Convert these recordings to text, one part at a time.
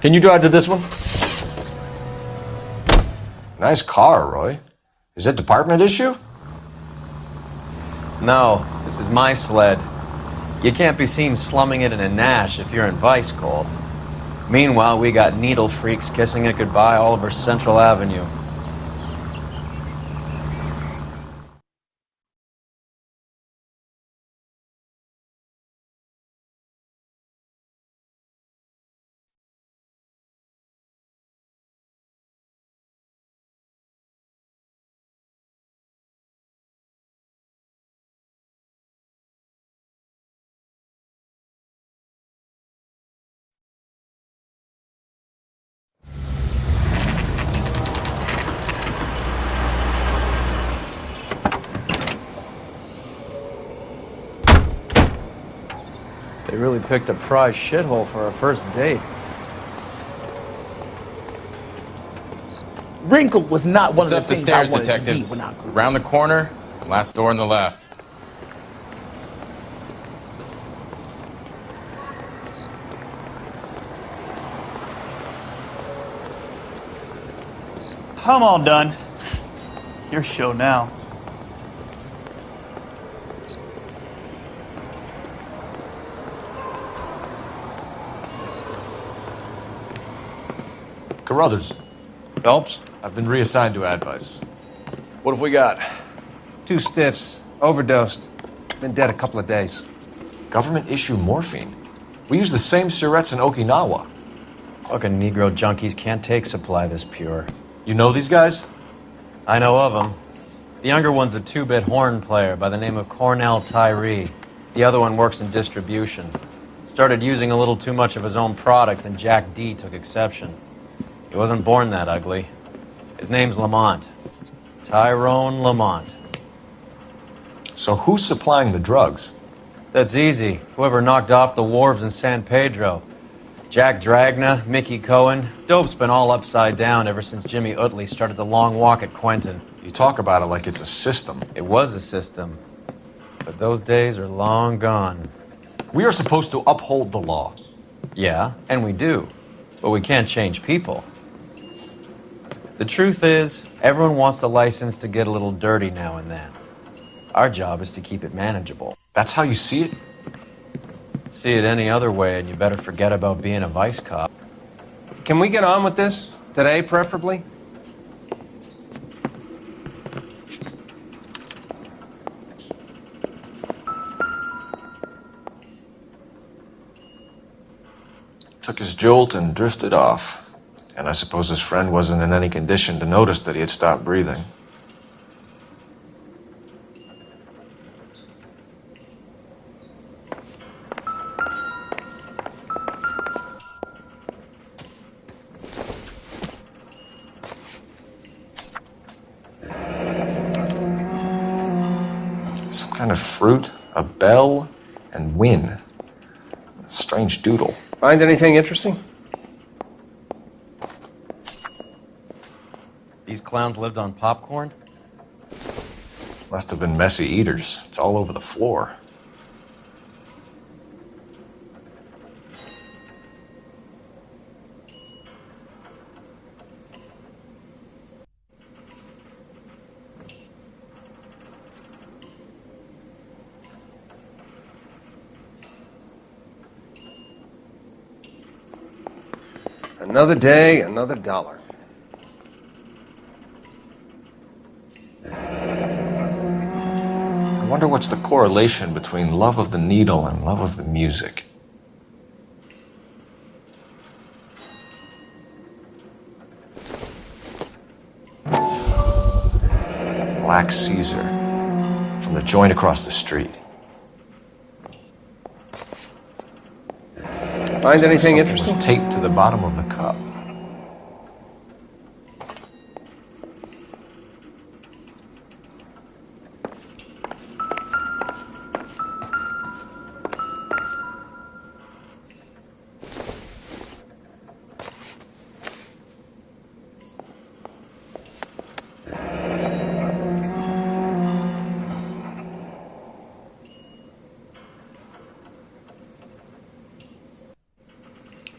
Can you drive to this one? Nice car, Roy. Is it department issue? No, this is my sled. You can't be seen slumming it in a Nash if you're in vice, Cole. Meanwhile, we got needle freaks kissing it goodbye all over Central Avenue. They really picked a prize shithole for our first date. Wrinkle was not one It's of up the the things I stairs, wanted detectives. to be when I grew up. Around the corner, last door on the left. I'm all done. Your show now. Carruthers, Phelps? I've been reassigned to advice. What have we got? 2 stiffs. Overdosed. Been dead a couple of days. Government issue morphine. We use the same syrettes in Okinawa. Fucking Negro junkies can't take supply this pure. You know these guys? I know of them. The younger one's a 2-bit horn player by the name of Cornell Tyree. The other one works in distribution. Started using a little too much of his own product, and Jack D took exception. He wasn't born that ugly. His name's Lamont. Tyrone Lamont. So who's supplying the drugs? That's easy. Whoever knocked off the wharves in San Pedro. Jack Dragna, Mickey Cohen. Dope's been all upside down ever since Jimmy Utley started the long walk at Quentin. You talk about it like it's a system. It was a system. But those days are long gone. We are supposed to uphold the law. Yeah, and we do. But we can't change people. The truth is, everyone wants the license to get a little dirty now and then. Our job is to keep it manageable. That's how you see it? See it any other way, and you better forget about being a vice cop. Can we get on with this? Today, preferably? Took his jolt and drifted off. And I suppose his friend wasn't in any condition to notice that he had stopped breathing. Some kind of fruit, a bell, and win. Strange doodle. Find anything interesting? These clowns lived on popcorn? Must have been messy eaters. It's all over the floor. Another day, another dollar. I wonder what's the correlation between love of the needle and love of the music. Black Caesar from the joint across the street. Find anything Something interesting? was taped to the bottom of the cup.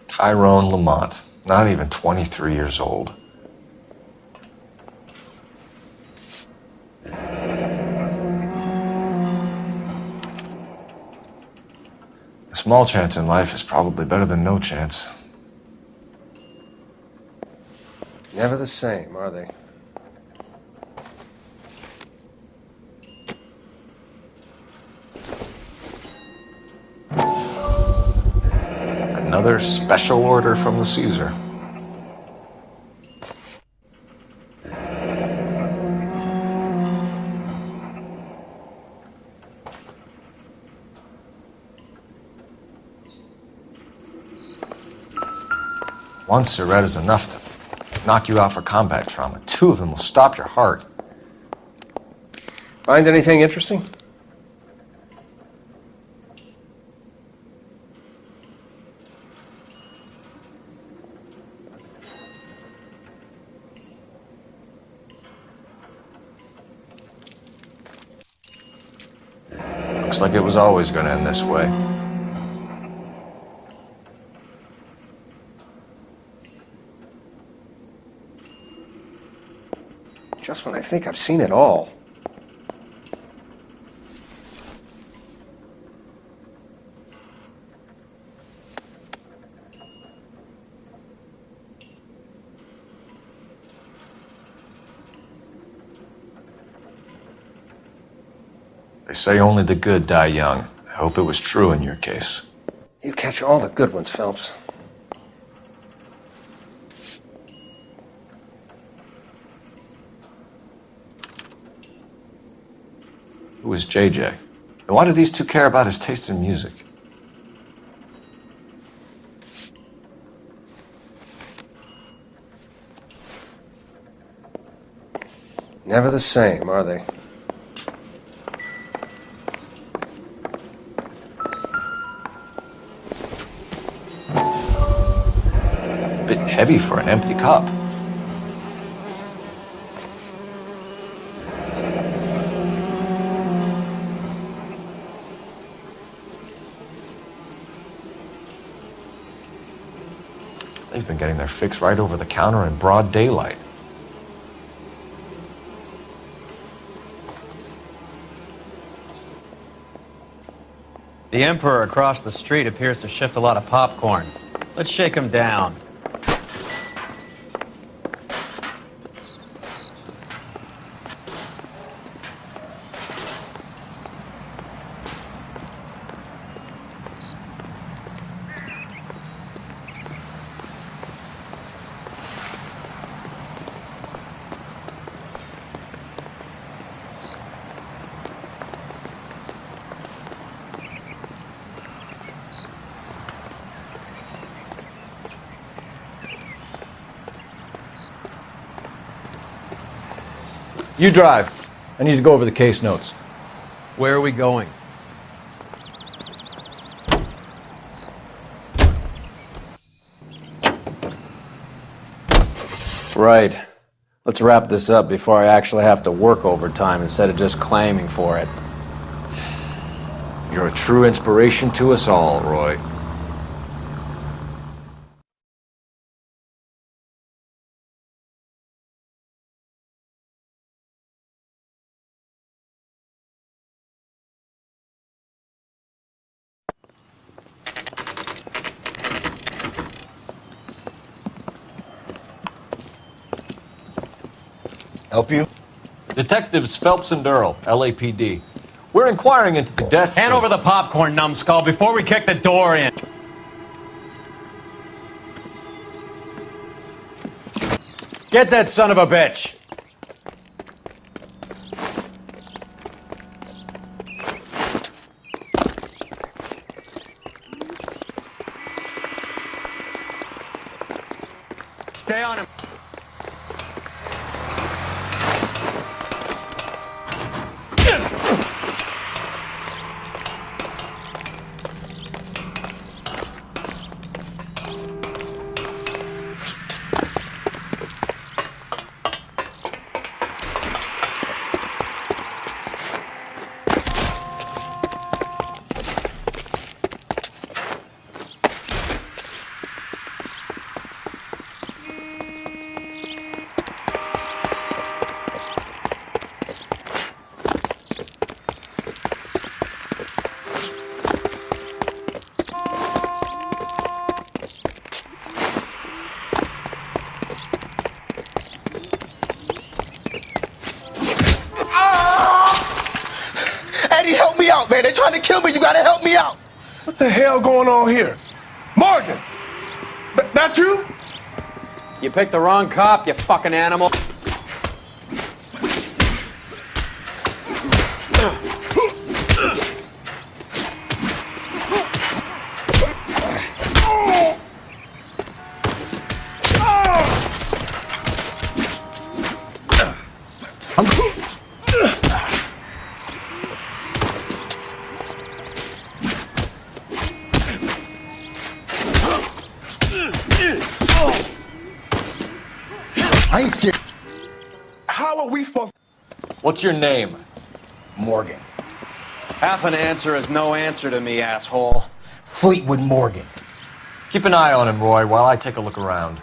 Tyrone Lamont. Not even 23 years old. A small chance in life is probably better than no chance. Never the same, are they? Another special order from the Caesar. One cigarette is enough to knock you out for combat trauma. 2 of them will stop your heart. Find anything interesting? Looks like it was always going to end this way. Just when I think I've seen it all. They say only the good die young. I hope it was true in your case. You catch all the good ones, Phelps. Who is JJ? And why do these 2 care about his taste in music? Never the same, are they? Bit heavy for an empty cup. They've been getting their fix right over the counter in broad daylight. The Emperor across the street appears to shift a lot of popcorn. Let's shake him down. You drive. I need to go over the case notes. Where are we going? Right. Let's wrap this up before I actually have to work overtime instead of just claiming for it. You're a true inspiration to us all, Roy. Help you? Detectives Phelps and Earl, LAPD. We're inquiring into the deaths Hand of... over the popcorn, numbskull, before we kick the door in. Get that son of a bitch! Stay on him. out, man. They're trying to kill me. You gotta help me out. What the hell going on here? Morgan! That you? You picked the wrong cop, you fucking animal. I ain't scared. How are we supposed What's your name? Morgan. Half an answer is no answer to me, asshole. Fleetwood Morgan. Keep an eye on him, Roy, while I take a look around.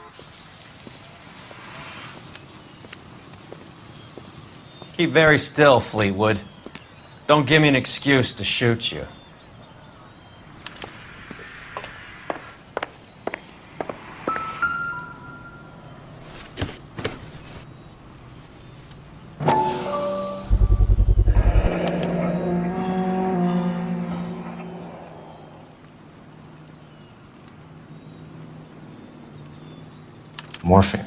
Keep very still, Fleetwood. Don't give me an excuse to shoot you. Morphine.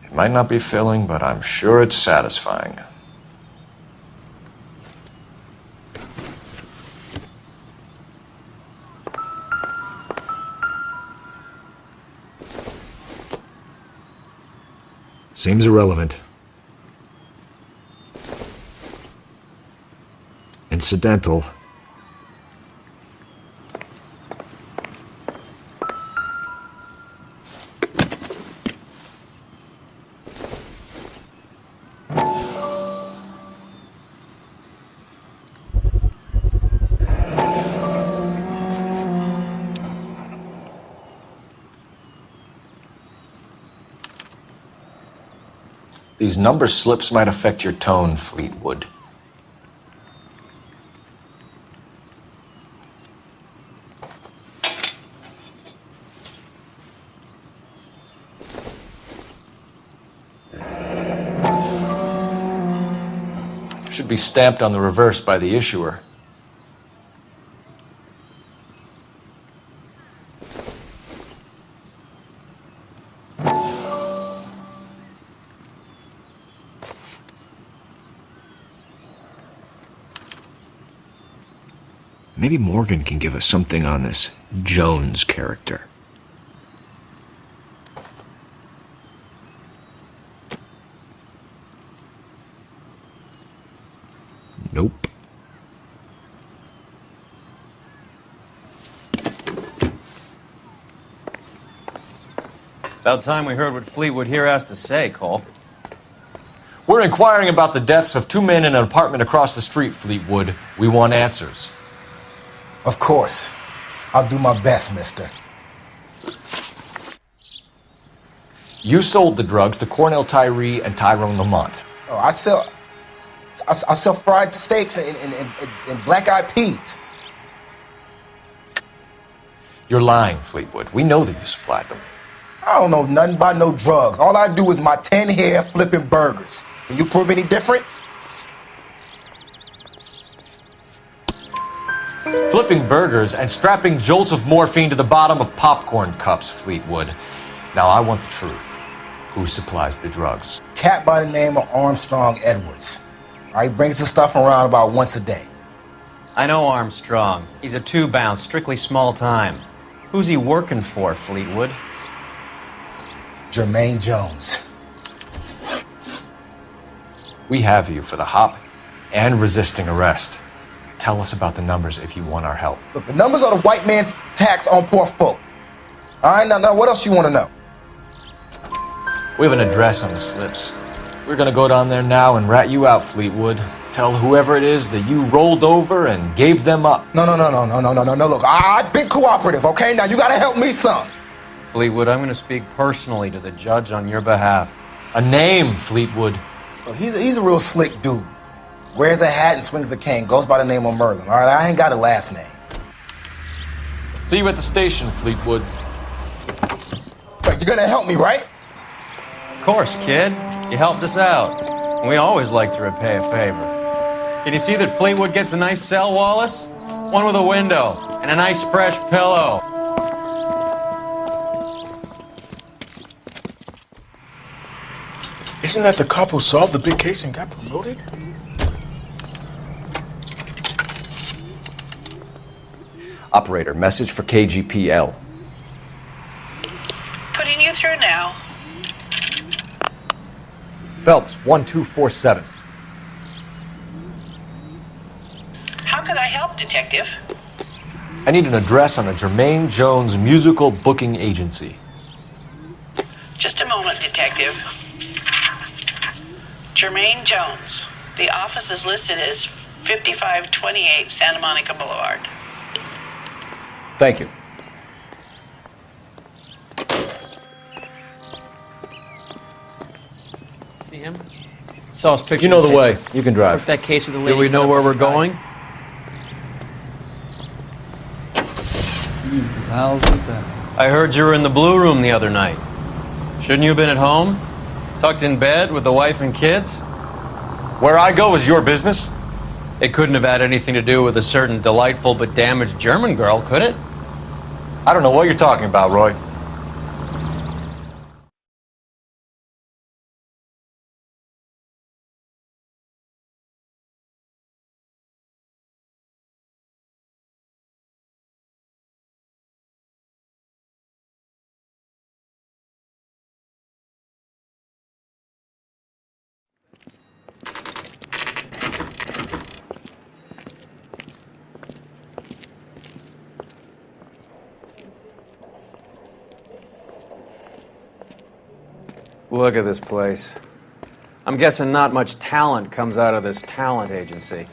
It might not be filling, but I'm sure it's satisfying. Seems irrelevant. Incidental. These number slips might affect your tone, Fleetwood. Should be stamped on the reverse by the issuer. Maybe Morgan can give us something on this Jones character. Nope. About time we heard what Fleetwood here has to say, Cole. We're inquiring about the deaths of two men in an apartment across the street, Fleetwood. We want answers. Of course. I'll do my best, mister. You sold the drugs to Cornell Tyree and Tyrone Lamont. Oh, I sell fried steaks and black-eyed peas. You're lying, Fleetwood. We know that you supplied them. I don't know nothing about no drugs. All I do is my 10 hair flipping burgers. Can you prove any different? Flipping burgers and strapping jolts of morphine to the bottom of popcorn cups, Fleetwood. Now I want the truth. Who supplies the drugs? Cat by the name of Armstrong Edwards. He brings the stuff around about once a day. I know Armstrong. He's a two-bounce, strictly small time. Who's he working for, Fleetwood? Jermaine Jones. We have you for the hop and resisting arrest. Tell us about the numbers if you want our help. Look, the numbers are the white man's tax on poor folk. All right, now what else you want to know? We have an address on the slips. We're gonna go down there now and rat you out, Fleetwood. Tell whoever it is that you rolled over and gave them up. No. Look, I've been cooperative, okay? Now you gotta help me some. Fleetwood, I'm going to speak personally to the judge on your behalf. A name, Fleetwood. Look, he's a real slick dude. Wears a hat and swings a cane. Goes by the name of Merlin. All right, I ain't got a last name. See you at the station, Fleetwood. But you're gonna help me, right? Of course, kid. You helped us out. We always like to repay a favor. Can you see that Fleetwood gets a nice cell, Wallace? One with a window and a nice fresh pillow. Isn't that the cop who solved the big case and got promoted? Operator, message for KGPL. Putting you through now. Phelps, 1247. How can I help, Detective? I need an address on a Jermaine Jones musical booking agency. Just a moment, Detective. Jermaine Jones. The office is listed as 5528 Santa Monica Boulevard. Thank you. See him? Saw his picture. You know the way. You can drive. That case with the lady. Do we know where we're going? I heard you were in the Blue Room the other night. Shouldn't you have been at home? Tucked in bed with the wife and kids? Where I go is your business? It couldn't have had anything to do with a certain delightful but damaged German girl, could it? I don't know what you're talking about, Roy. Look at this place. I'm guessing not much talent comes out of this talent agency.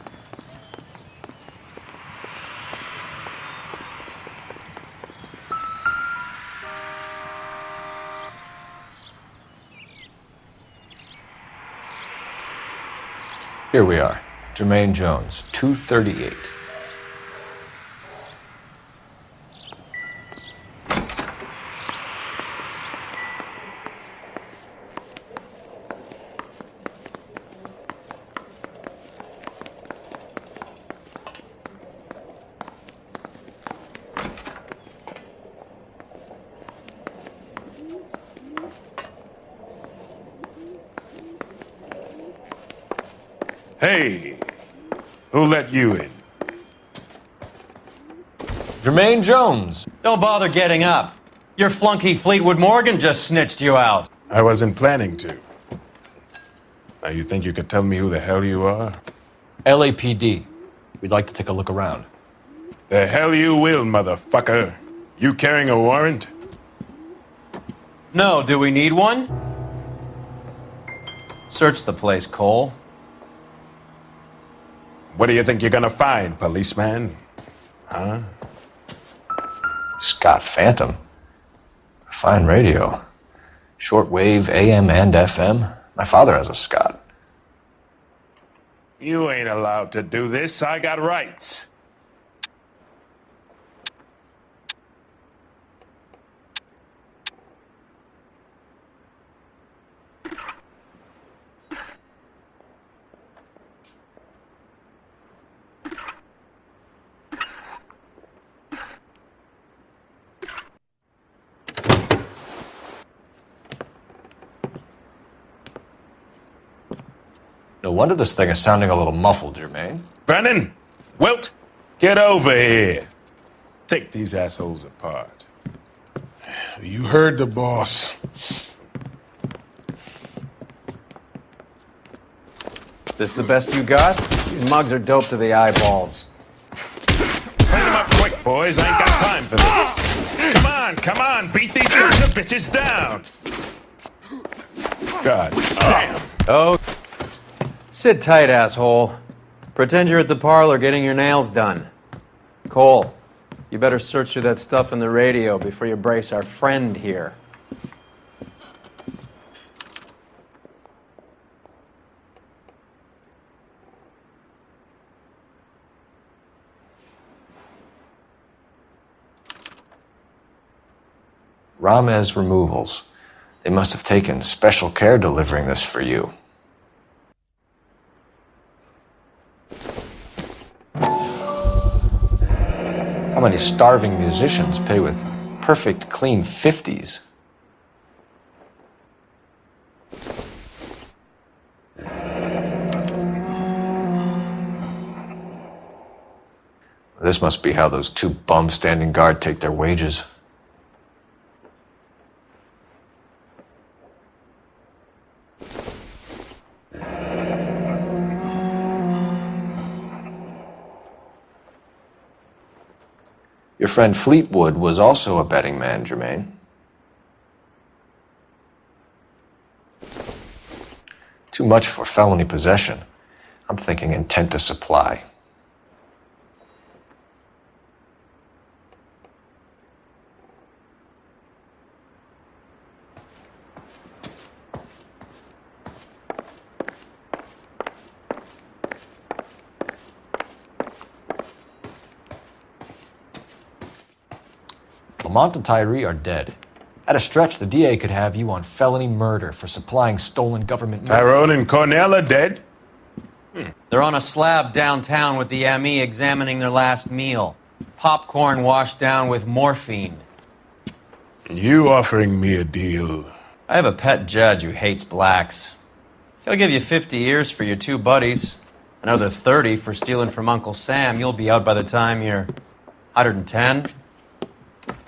Here we are. Jermaine Jones, 238. Hey, who let you in? Jermaine Jones. Don't bother getting up. Your flunky Fleetwood Morgan just snitched you out. I wasn't planning to. Now you think you could tell me who the hell you are? LAPD. We'd like to take a look around. The hell you will, motherfucker. You carrying a warrant? No, do we need one? Search the place, Cole. What do you think you're gonna find, policeman? Huh? Scott Phantom. Fine radio. Shortwave, AM and FM. My father has a Scott. You ain't allowed to do this. I got rights. No wonder this thing is sounding a little muffled, Jermaine. Brennan, Wilt, get over here. Take these assholes apart. You heard the boss. Is this the best you got? These mugs are dope to the eyeballs. Clean them up quick, boys. I ain't got time for this. Come on, beat these sons of bitches down. God damn. Oh, sit tight, asshole. Pretend you're at the parlor getting your nails done. Cole, you better search through that stuff in the radio before you brace our friend here. Ramez Removals. They must have taken special care delivering this for you. many starving musicians pay with perfect, clean 50s? This must be how those two bums standing guard take their wages. Your friend Fleetwood was also a betting man, Jermaine. Too much for felony possession. I'm thinking intent to supply. Lamont and Tyree are dead. At a stretch, the DA could have you on felony murder for supplying stolen government money. Tyrone and Cornell are dead? They're on a slab downtown with the ME examining their last meal. Popcorn washed down with morphine. You offering me a deal? I have a pet judge who hates blacks. He'll give you 50 years for your two buddies. Another 30 for stealing from Uncle Sam. You'll be out by the time you're 110.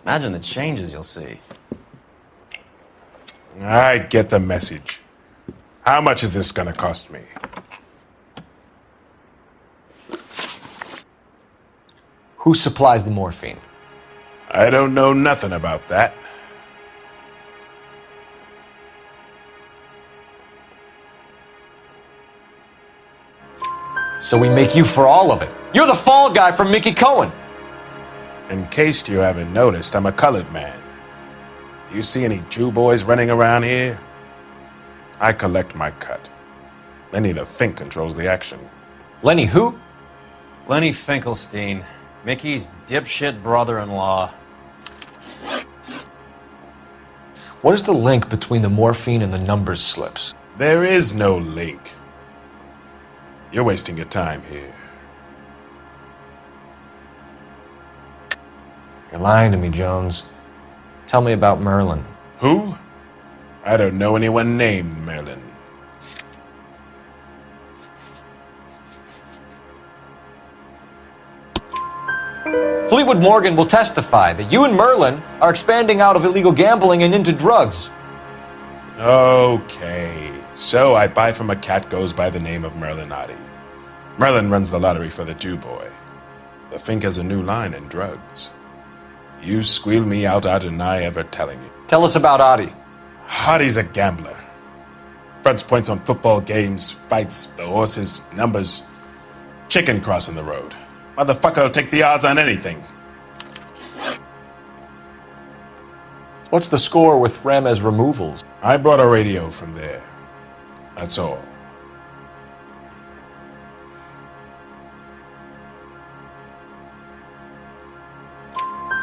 Imagine the changes you'll see. I get the message. How much is this gonna cost me? Who supplies the morphine? I don't know nothing about that. So we make you for all of it. You're the fall guy from Mickey Cohen. In case you haven't noticed, I'm a colored man. You see any Jew boys running around here? I collect my cut. Lenny the Fink controls the action. Lenny who? Lenny Finkelstein, Mickey's dipshit brother-in-law. What is the link between the morphine and the numbers slips? There is no link. You're wasting your time here. You're lying to me, Jones. Tell me about Merlin. Who? I don't know anyone named Merlin. Fleetwood Morgan will testify that you and Merlin are expanding out of illegal gambling and into drugs. Okay, so I buy from a cat goes by the name of Merlin Otti. Merlin runs the lottery for the Jew boy. The Fink has a new line in drugs. You squeal me out, I deny ever telling you. Tell us about Otti. Otti's a gambler. Fronts points on football games, fights, the horses, numbers. Chicken crossing the road. Motherfucker will take the odds on anything. What's the score with Ramez removals? I brought a radio from there. That's all.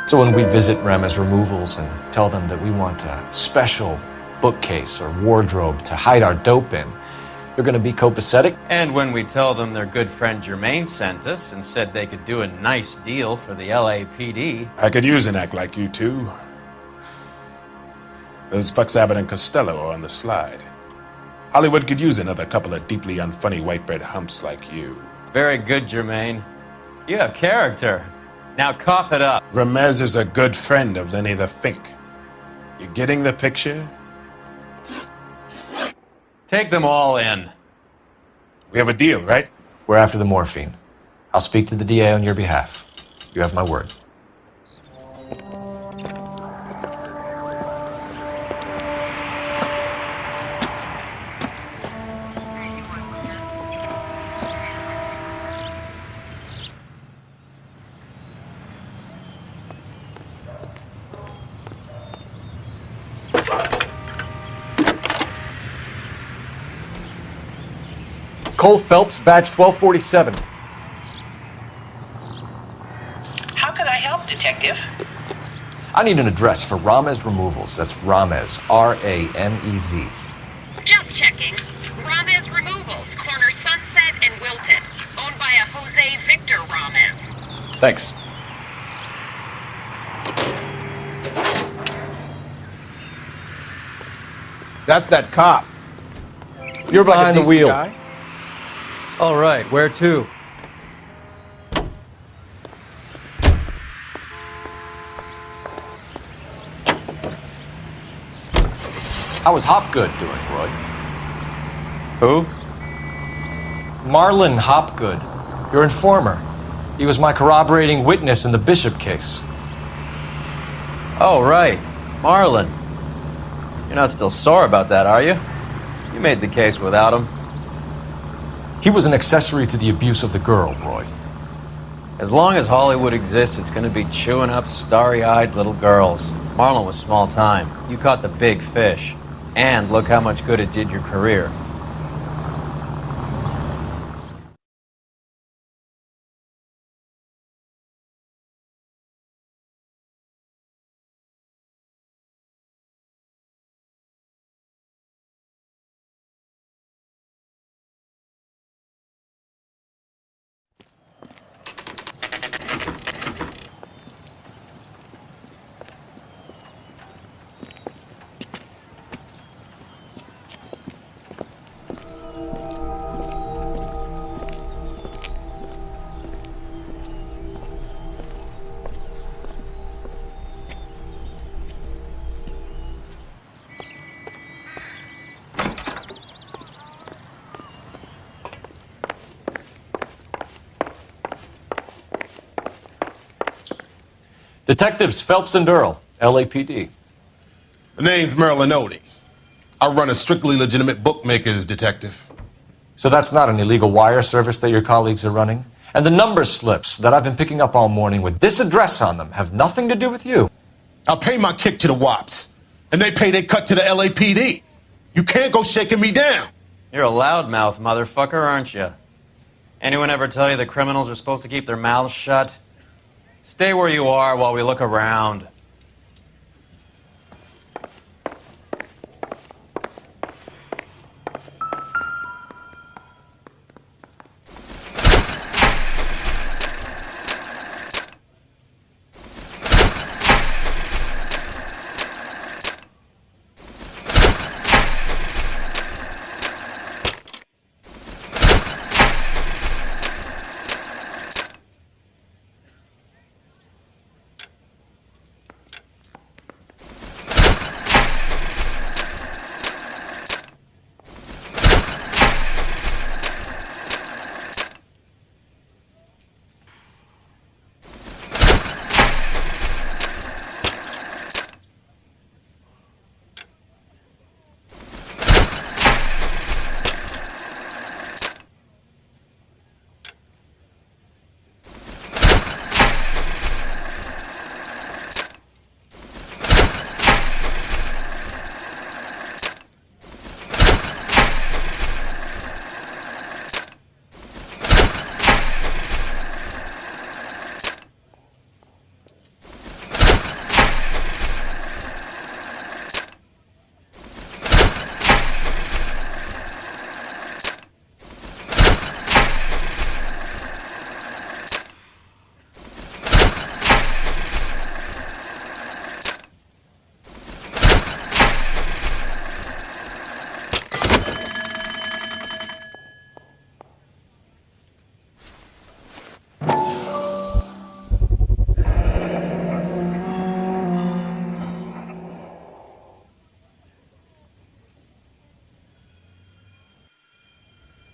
So when we visit Ramez removals and tell them that we want a special bookcase or wardrobe to hide our dope in, you're going to be copacetic? And when we tell them their good friend Jermaine sent us and said they could do a nice deal for the LAPD. I could use an act like you two. Those fucks Abbott and Costello are on the slide. Hollywood could use another couple of deeply unfunny white bread humps like you. Very good, Jermaine. You have character. Now cough it up. Ramez is a good friend of Lenny the Fink. You getting the picture? Take them all in. We have a deal, right? We're after the morphine. I'll speak to the DA on your behalf. You have my word. Cole Phelps, badge 1247. How can I help, Detective? I need an address for Ramez Removals. That's Ramez, R-A-M-E-Z. Just checking. Ramez Removals, corner Sunset and Wilton. Owned by a Jose Victor Ramez. Thanks. That's that cop. You're behind the decent wheel. guy. All right, where to? How was Hopgood doing, Roy? Who? Marlon Hopgood, your informer. He was my corroborating witness in the Bishop case. Oh, right. Marlon. You're not still sore about that, are you? You made the case without him. He was an accessory to the abuse of the girl, Roy. As long as Hollywood exists, it's gonna be chewing up starry-eyed little girls. Marlon was small time. You caught the big fish. And look how much good it did your career. Detectives Phelps and Earl, LAPD. The name's Merlin Odie. I run a strictly legitimate bookmakers detective. So that's not an illegal wire service that your colleagues are running? And the number slips that I've been picking up all morning with this address on them have nothing to do with you? I pay my kick to the wops, and they pay their cut to the LAPD. You can't go shaking me down. You're a loudmouth motherfucker, aren't you? Anyone ever tell you that criminals are supposed to keep their mouths shut? Stay where you are while we look around.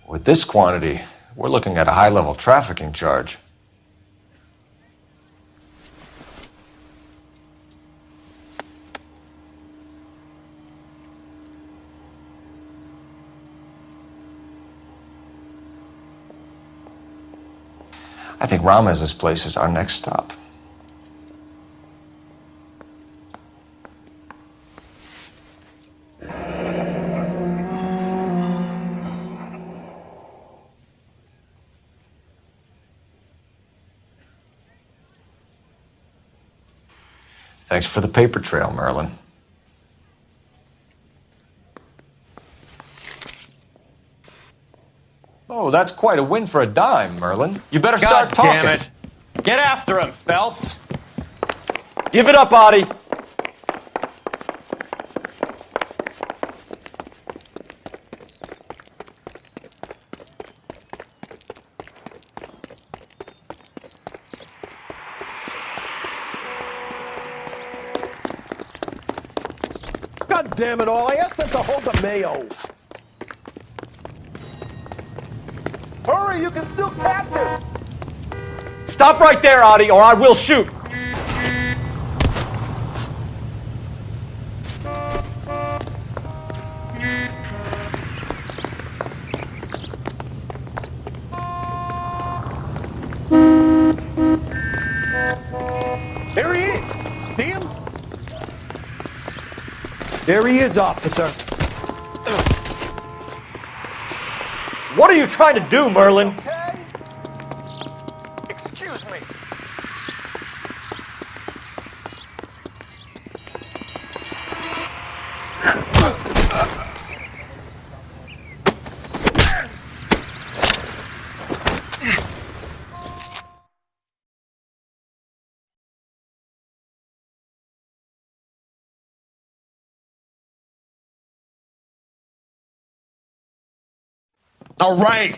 With this quantity, we're looking at a high-level trafficking charge. I think Ramez's place is our next stop. Thanks for the paper trail, Merlin. Oh, that's quite a win for a dime, Merlin. You better start talking. God damn it. Get after him, Phelps. Give it up, Audie. damn it all. I asked them to hold the mayo. Hurry, you can still catch him. Stop right there, Adi, or I will shoot. There he is. See him? There he is, officer. What are you trying to do, Merlin? Okay. Excuse me.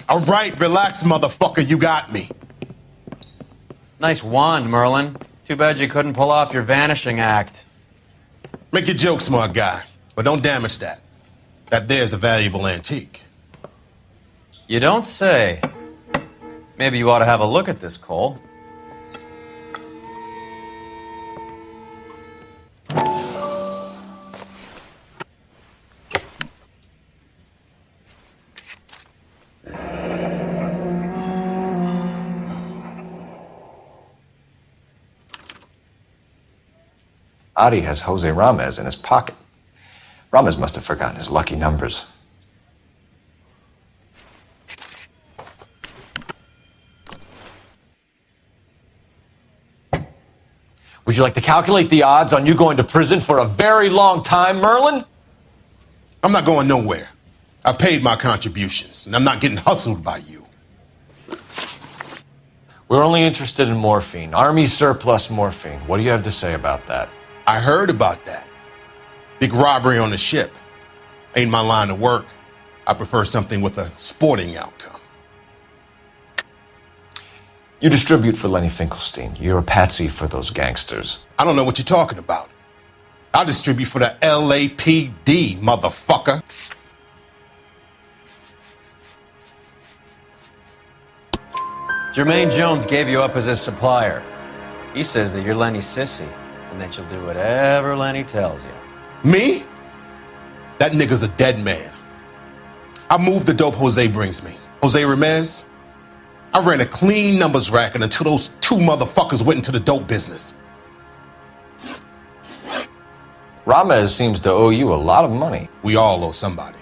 All right, relax, motherfucker, you got me. Nice wand, Merlin. Too bad you couldn't pull off your vanishing act. Make your joke, smart guy, but don't damage that. That there's a valuable antique. You don't say. Maybe you ought to have a look at this, Cole. Adi has Jose Ramez in his pocket. Ramez must have forgotten his lucky numbers. Would you like to calculate the odds on you going to prison for a very long time, Merlin? I'm not going nowhere. I've paid my contributions, and I'm not getting hustled by you. We're only interested in morphine. Army surplus morphine. What do you have to say about that? I heard about that. Big robbery on the ship. Ain't my line of work. I prefer something with a sporting outcome. You distribute for Lenny Finkelstein. You're a patsy for those gangsters. I don't know what you're talking about. I distribute for the LAPD, motherfucker. Jermaine Jones gave you up as his supplier. He says that you're Lenny's sissy, and that you'll do whatever Lenny tells you. Me? That nigga's a dead man. I move the dope Jose brings me. Jose Ramez? I ran a clean numbers racket until those two motherfuckers went into the dope business. Ramez seems to owe you a lot of money. We all owe somebody.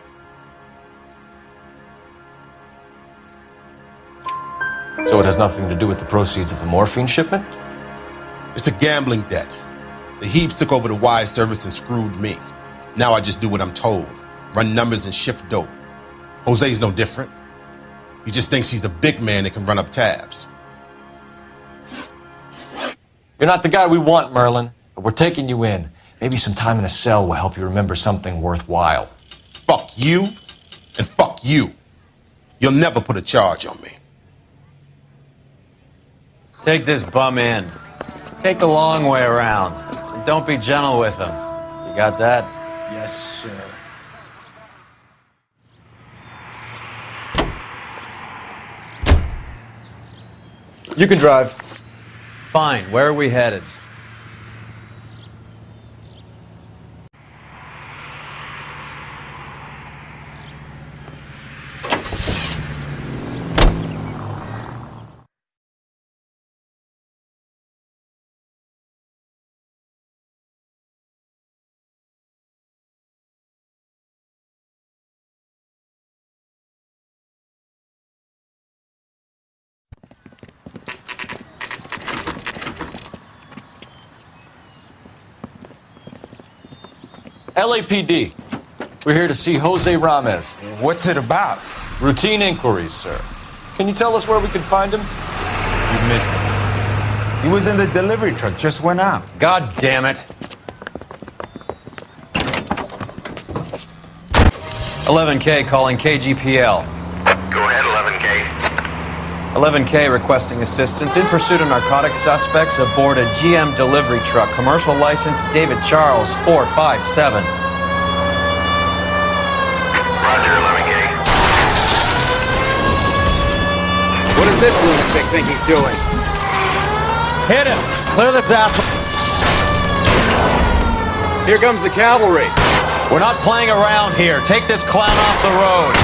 So it has nothing to do with the proceeds of the morphine shipment? It's a gambling debt. The Heaps took over the wire service and screwed me. Now I just do what I'm told. Run numbers and shift dope. Jose's no different. He just thinks he's a big man that can run up tabs. You're not the guy we want, Merlin, but we're taking you in. Maybe some time in a cell will help you remember something worthwhile. Fuck you, and fuck you. You'll never put a charge on me. Take this bum in. Take the long way around. And don't be gentle with him. You got that? Yes, sir. You can drive. Fine. Where are we headed? LAPD. We're here to see Jose Ramez. What's it about? Routine inquiries, sir. Can you tell us where we can find him? You missed him. He was in the delivery truck, just went out. God damn it. 11K calling KGPL. Go ahead, 11K. 11K requesting assistance in pursuit of narcotic suspects aboard a GM delivery truck. Commercial license David Charles 457. this lunatic think he's doing? Hit him! Clear this asshole! Here comes the cavalry. We're not playing around here. Take this clown off the road.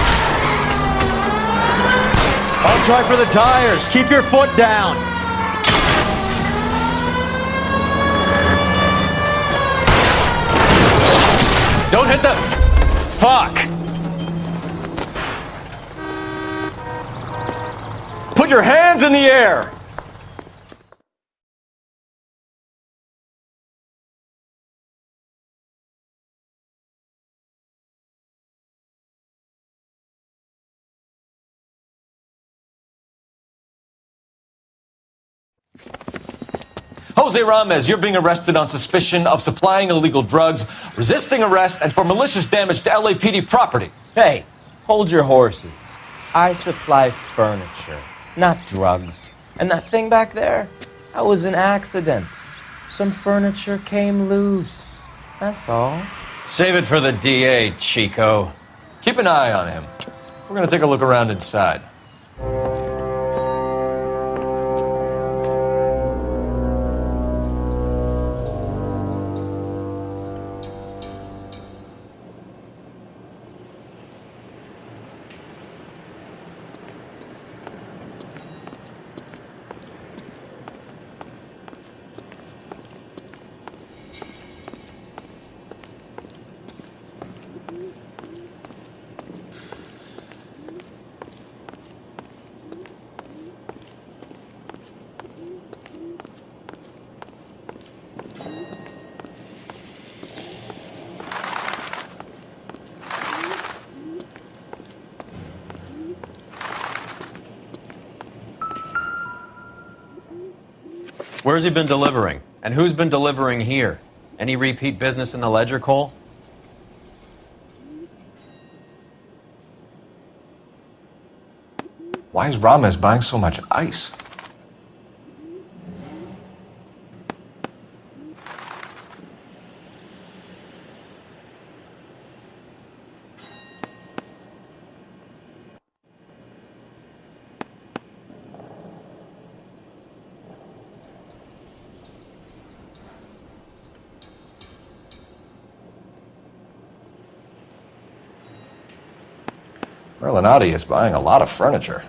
I'll try for the tires. Keep your foot down. Don't hit the... Fuck! Put your hands in the air! Jose Ramos, you're being arrested on suspicion of supplying illegal drugs, resisting arrest, and for malicious damage to LAPD property. Hey, hold your horses. I supply furniture, not drugs. And that thing back there, that was an accident. Some furniture came loose. That's all. Save it for the DA, Chico. Keep an eye on him. We're gonna take a look around inside. Where's he been delivering? And who's been delivering here? Any repeat business in the ledger, Cole? Why is Ramos buying so much ice? Merlinotti is buying a lot of furniture.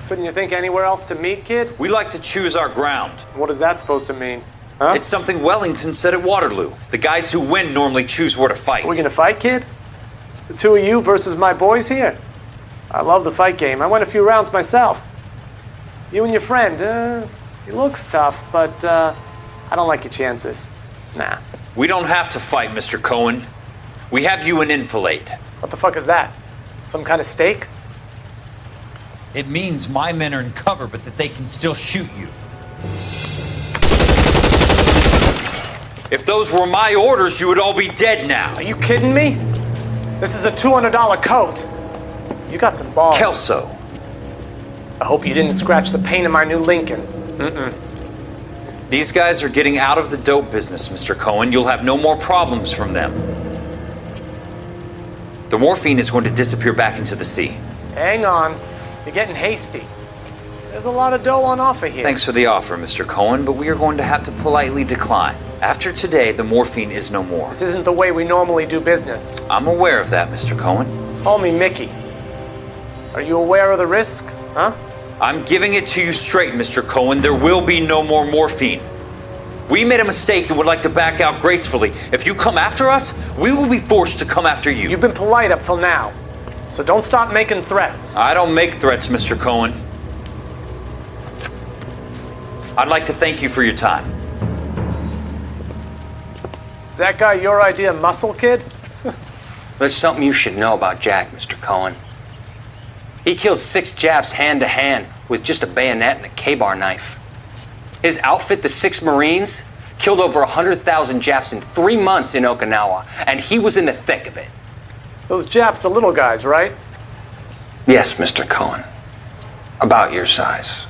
Couldn't you think anywhere else to meet, kid? We like to choose our ground. What is that supposed to mean? Huh? It's something Wellington said at Waterloo. The guys who win normally choose where to fight. Are we gonna fight, kid? The two of you versus my boys here? I love the fight game. I went a few rounds myself. You and your friend, he looks tough, but I don't like your chances. Nah. We don't have to fight, Mr. Cohen. We have you in enfilade. What the fuck is that? Some kind of stake? It means my men are in cover, but that they can still shoot you. If those were my orders, you would all be dead now. Are you kidding me? This is a $200 coat. You got some balls. Kelso. I hope you didn't scratch the paint in my new Lincoln. These guys are getting out of the dope business, Mr. Cohen. You'll have no more problems from them. The morphine is going to disappear back into the sea. Hang on. You're getting hasty. There's a lot of dough on offer here. Thanks for the offer, Mr. Cohen, but we are going to have to politely decline. After today, the morphine is no more. This isn't the way we normally do business. I'm aware of that, Mr. Cohen. Call me Mickey. Are you aware of the risk, huh? I'm giving it to you straight, Mr. Cohen. There will be no more morphine. We made a mistake and would like to back out gracefully. If you come after us, we will be forced to come after you. You've been polite up till now, so don't stop making threats. I don't make threats, Mr. Cohen. I'd like to thank you for your time. Is that guy your idea, Muscle Kid? There's something you should know about Jack, Mr. Cohen. He killed 6 Japs hand-to-hand with just a bayonet and a K-bar knife. His outfit, the 6 Marines, killed over 100,000 Japs in 3 months in Okinawa, and he was in the thick of it. Those Japs are little guys, right? Yes, Mr. Cohen. About your size.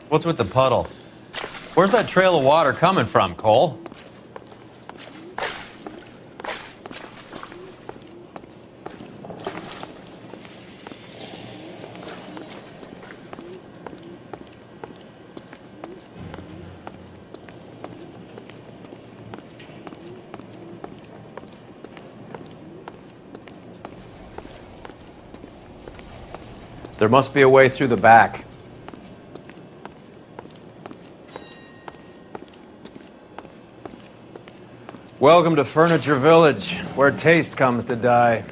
What's with the puddle? Where's that trail of water coming from, Cole? There must be a way through the back. Welcome to Furniture Village, where taste comes to die.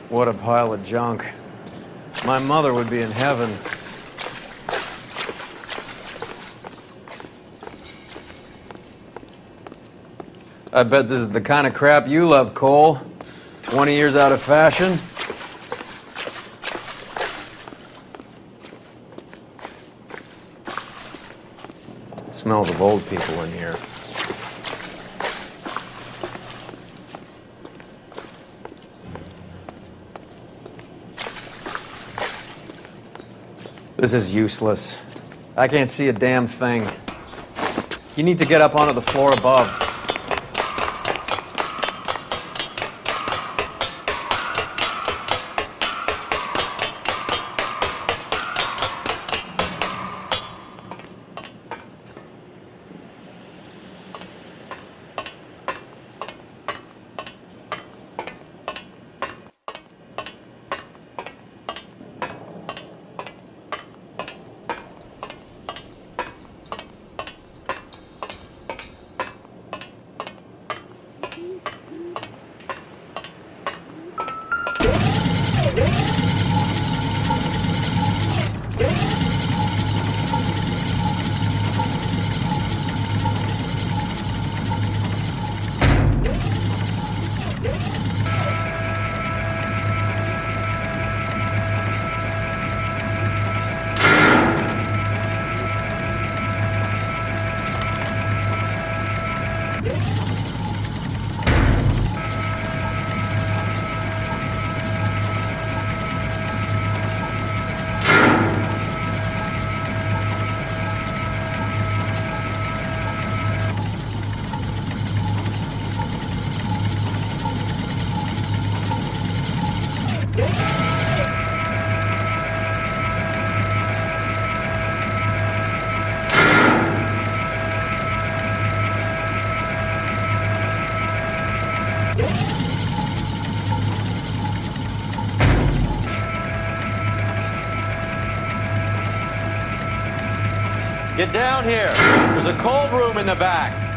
What a pile of junk. My mother would be in heaven. I bet this is the kind of crap you love, Cole. 20 years out of fashion. Smells of old people in here. This is useless. I can't see a damn thing. You need to get up onto the floor above. Get down here. There's a cold room in the back.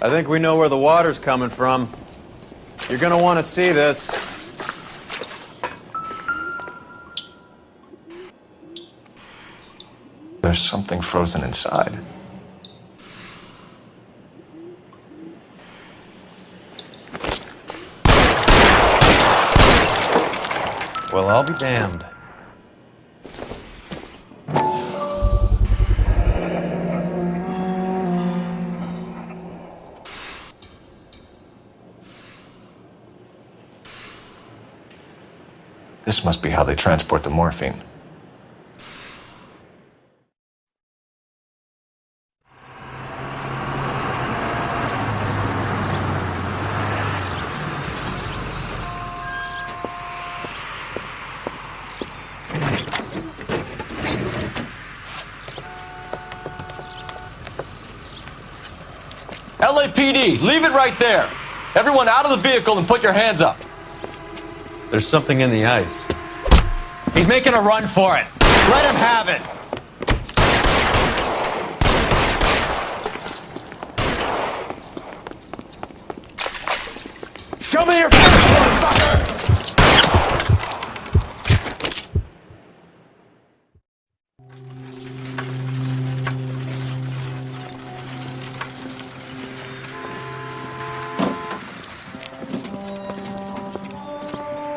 I think we know where the water's coming from. You're gonna want to see this. There's something frozen inside. Well, I'll be damned. This must be how they transport the morphine. LAPD, leave it right there. Everyone out of the vehicle and put your hands up. There's something in the ice. He's making a run for it. Let him have it. Show me your face, motherfucker!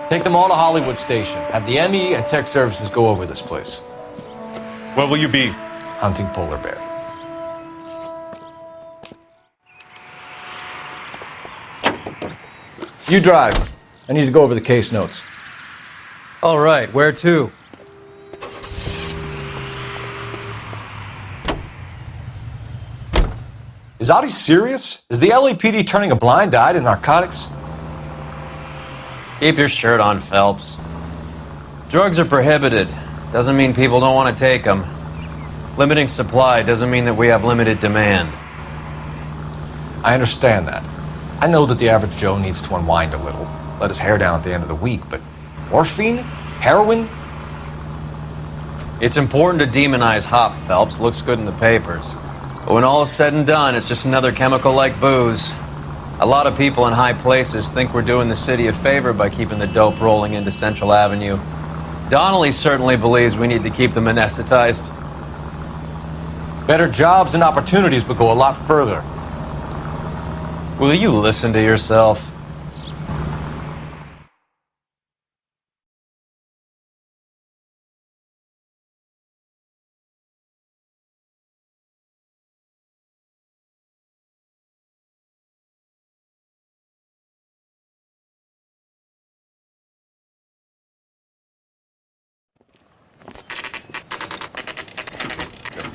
Take them all to Hollywood Station. Have the ME and Tech Services go over this place. Where will you be? Hunting polar bear. You drive. I need to go over the case notes. All right, where to? Is Audie serious? Is the LAPD turning a blind eye to narcotics? Keep your shirt on, Phelps. Drugs are prohibited. Doesn't mean people don't want to take them. Limiting supply doesn't mean that we have limited demand. I understand that. I know that the average Joe needs to unwind a little, let his hair down at the end of the week, but morphine? Heroin? It's important to demonize hop, Phelps. Looks good in the papers. But when all is said and done, it's just another chemical like booze. A lot of people in high places think we're doing the city a favor by keeping the dope rolling into Central Avenue. Donnelly certainly believes we need to keep them anesthetized. Better jobs and opportunities would go a lot further. Will you listen to yourself?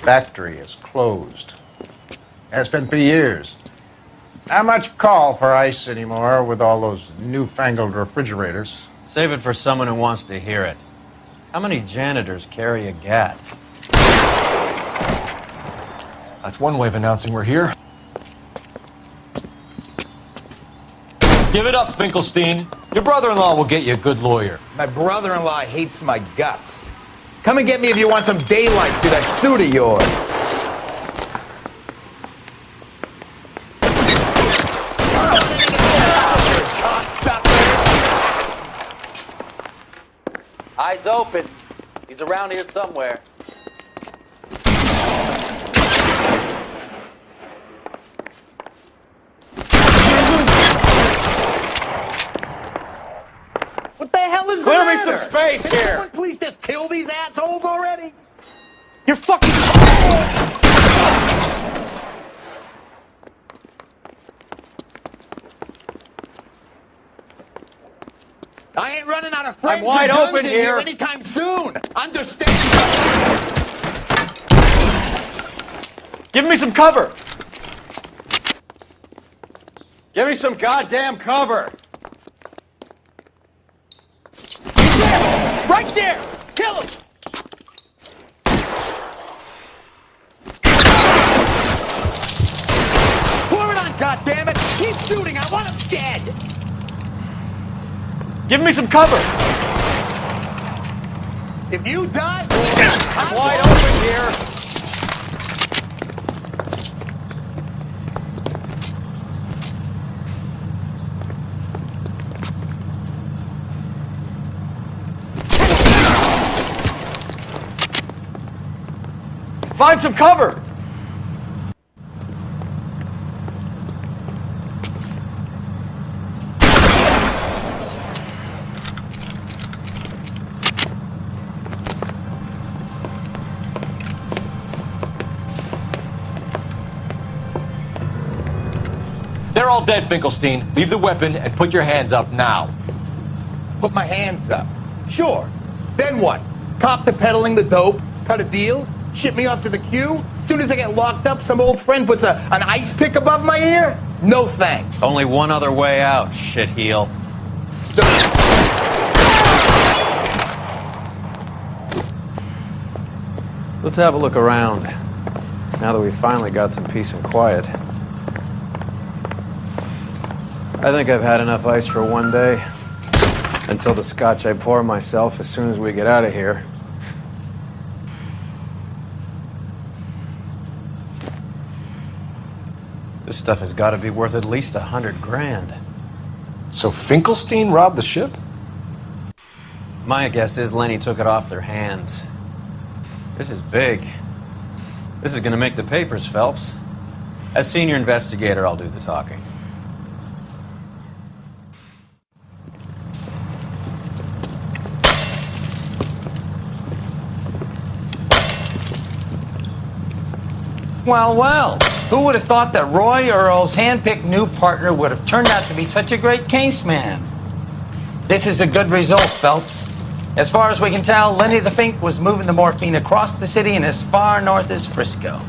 Factory is closed. Has been for years. Not much call for ice anymore with all those newfangled refrigerators. Save it for someone who wants to hear it. How many janitors carry a gat? That's one way of announcing we're here. Give it up, Finkelstein. Your brother-in-law will get you a good lawyer. My brother-in-law hates my guts. Come and get me if you want some daylight through that suit of yours. Eyes open. He's around here somewhere. What the hell is the Clear matter? me some space Can here. someone please just kill these assholes already? You're fucking... I ain't running out of friends I'm wide or guns open in here. anytime soon. Understand? Give me some cover! Give me some goddamn cover! Right there! Kill him! Pour it on, goddammit! Keep shooting! I want him dead! Give me some cover! If you die, I'm wide open here! Find some cover! They're all dead, Finkelstein. Leave the weapon and put your hands up now. Put my hands up. Sure. Then what? Cop to peddling the dope? Cut a deal? Ship me off to the queue? Soon as I get locked up, some old friend puts an ice pick above my ear? No thanks. Only one other way out, shitheel. Let's have a look around, now that we've finally got some peace and quiet. I think I've had enough ice for one day. Until the scotch I pour myself as soon as we get out of here. This stuff has got to be worth at least $100 grand. So Finkelstein robbed the ship? My guess is Lenny took it off their hands. This is big. This is gonna make the papers, Phelps. As senior investigator, I'll do the talking. Well, well, who would have thought that Roy Earl's handpicked new partner would have turned out to be such a great case man? This is a good result, Phelps. As far as we can tell, Lenny the Fink was moving the morphine across the city and as far north as Frisco.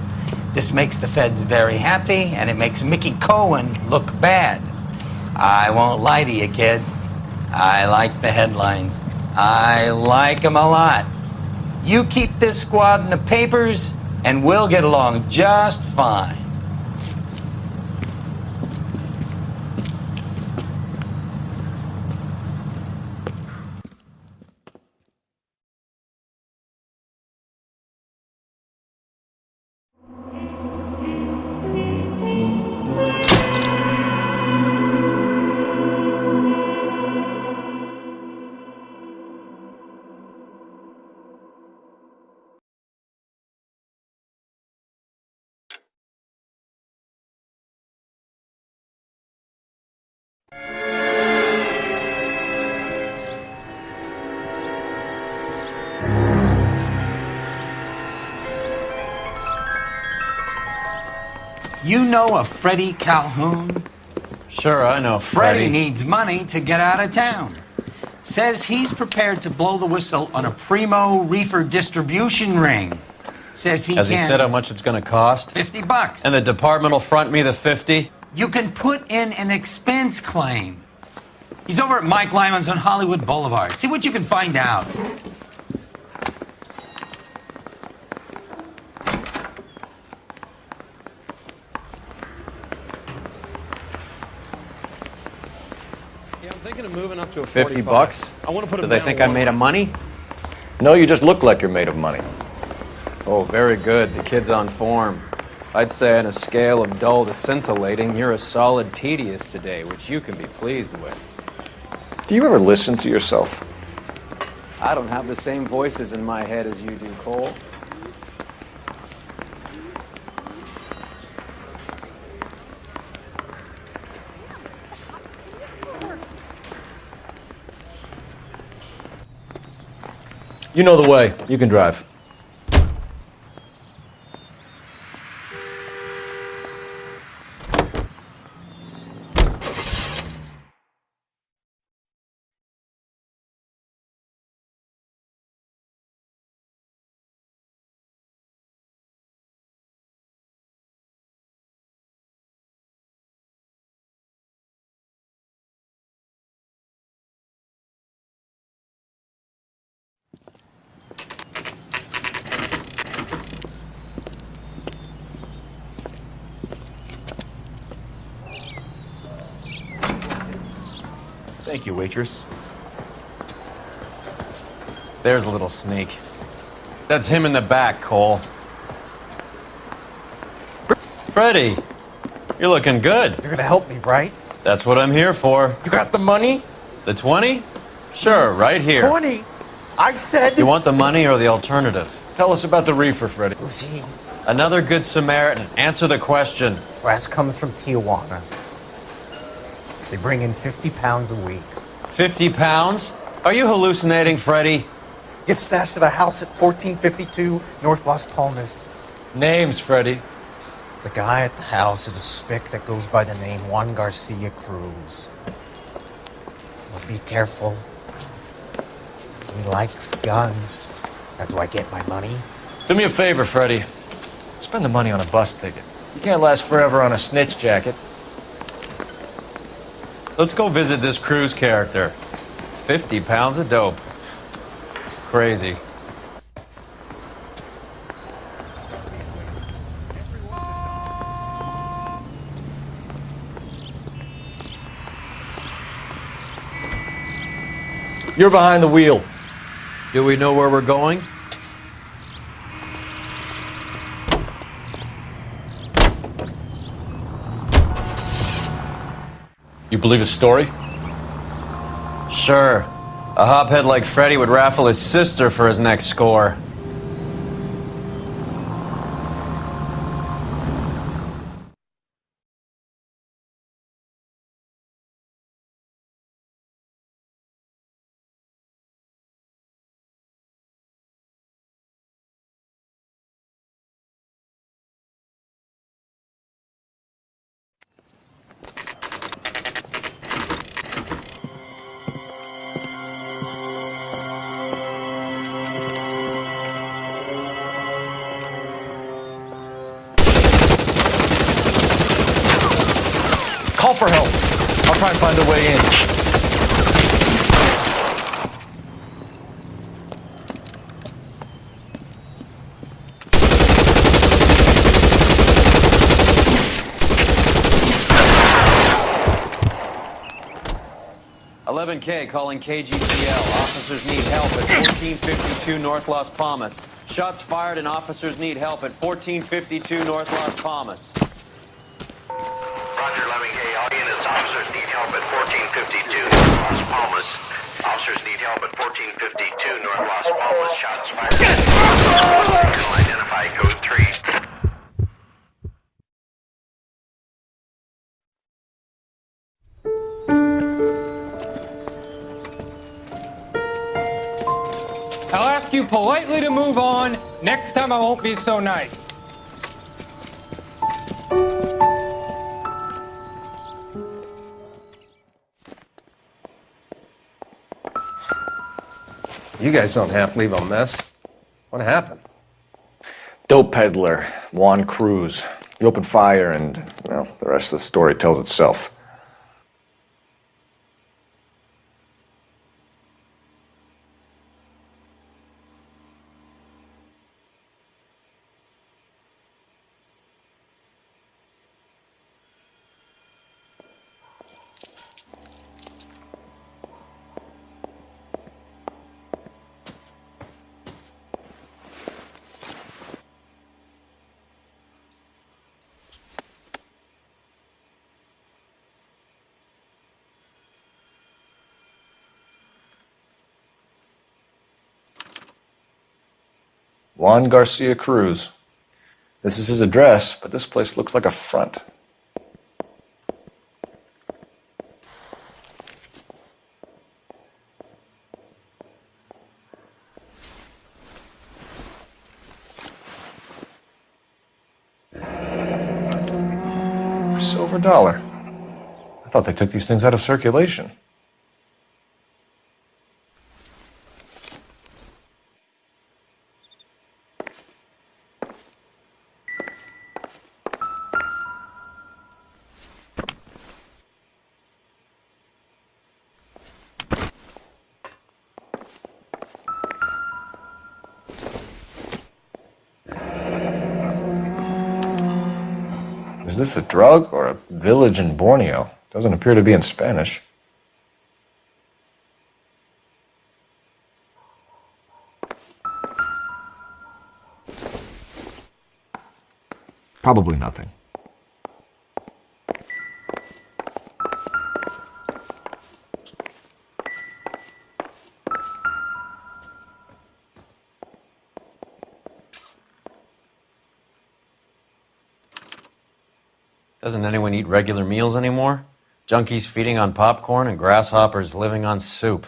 This makes the feds very happy, and it makes Mickey Cohen look bad. I won't lie to you, kid. I like the headlines. I like them a lot. You keep this squad in the papers, and we'll get along just fine. You know a Freddie Calhoun? Sure, I know Freddie needs money to get out of town. Says he's prepared to blow the whistle on a primo reefer distribution ring. Says he Has can... he said how much it's gonna cost? $50. And the department will front me the 50? You can put in an expense claim. He's over at Mike Lyman's on Hollywood Boulevard. See what you can find out. Moving up to a 50 bucks? I want to put Do they think I'm made of money? No, you just look like you're made of money. Oh, very good. The kid's on form. I'd say on a scale of dull to scintillating, you're a solid tedious today, which you can be pleased with. Do you ever listen to yourself? I don't have the same voices in my head as you do, Cole. You know the way. You can drive. Thank you, waitress. There's a little sneak. That's him in the back, Cole. Freddy, you're looking good. You're gonna help me, right? That's what I'm here for. You got the money? The 20? Sure, right here. 20? I said... You want the money or the alternative? Tell us about the reefer, Freddy. Who's he? Another good Samaritan. Answer the question. Brass comes from Tijuana. They bring in 50 pounds a week. 50 pounds? Are you hallucinating, Freddy? Gets stashed at a house at 1452 North Las Palmas. Names, Freddy. The guy at the house is a spick that goes by the name Juan Garcia Cruz. Well, be careful. He likes guns. How do I get my money? Do me a favor, Freddy. Spend the money on a bus ticket. You can't last forever on a snitch jacket. Let's go visit this Cruz character. 50 pounds of dope. Crazy. You're behind the wheel. Do we know where we're going? You believe his story? Sure. A hophead like Freddy would raffle his sister for his next score. Call for help. I'll try and find a way in. K calling KGTL. Officers need help at 1452 North Las Palmas. Shots fired and officers need help at 1452 North Las Palmas. Roger, 11K. All units, officers need help at 1452 North Las Palmas. Officers need help at 1452 North Las Palmas. Shots fired. Identify code 3. I'll ask you politely to move on. Next time I won't be so nice. You guys don't half leave a mess. What happened? Dope peddler, Juan Cruz. You opened fire and, well, the rest of the story tells itself. Juan Garcia Cruz. This is his address, but this place looks like a front. A silver dollar. I thought they took these things out of circulation. Is this a drug or a village in Borneo? Doesn't appear to be in Spanish. Probably nothing. Doesn't anyone eat regular meals anymore? Junkies feeding on popcorn and grasshoppers living on soup.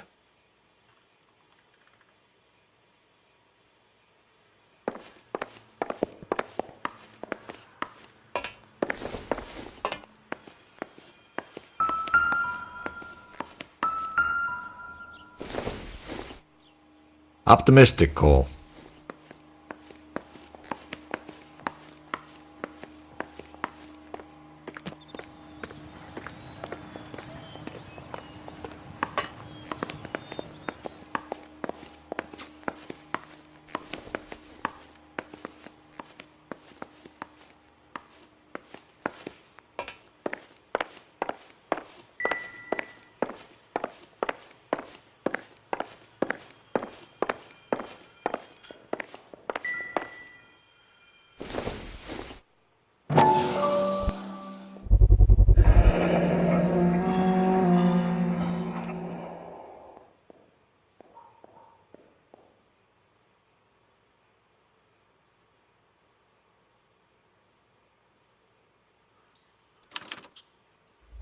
Optimistic, Cole.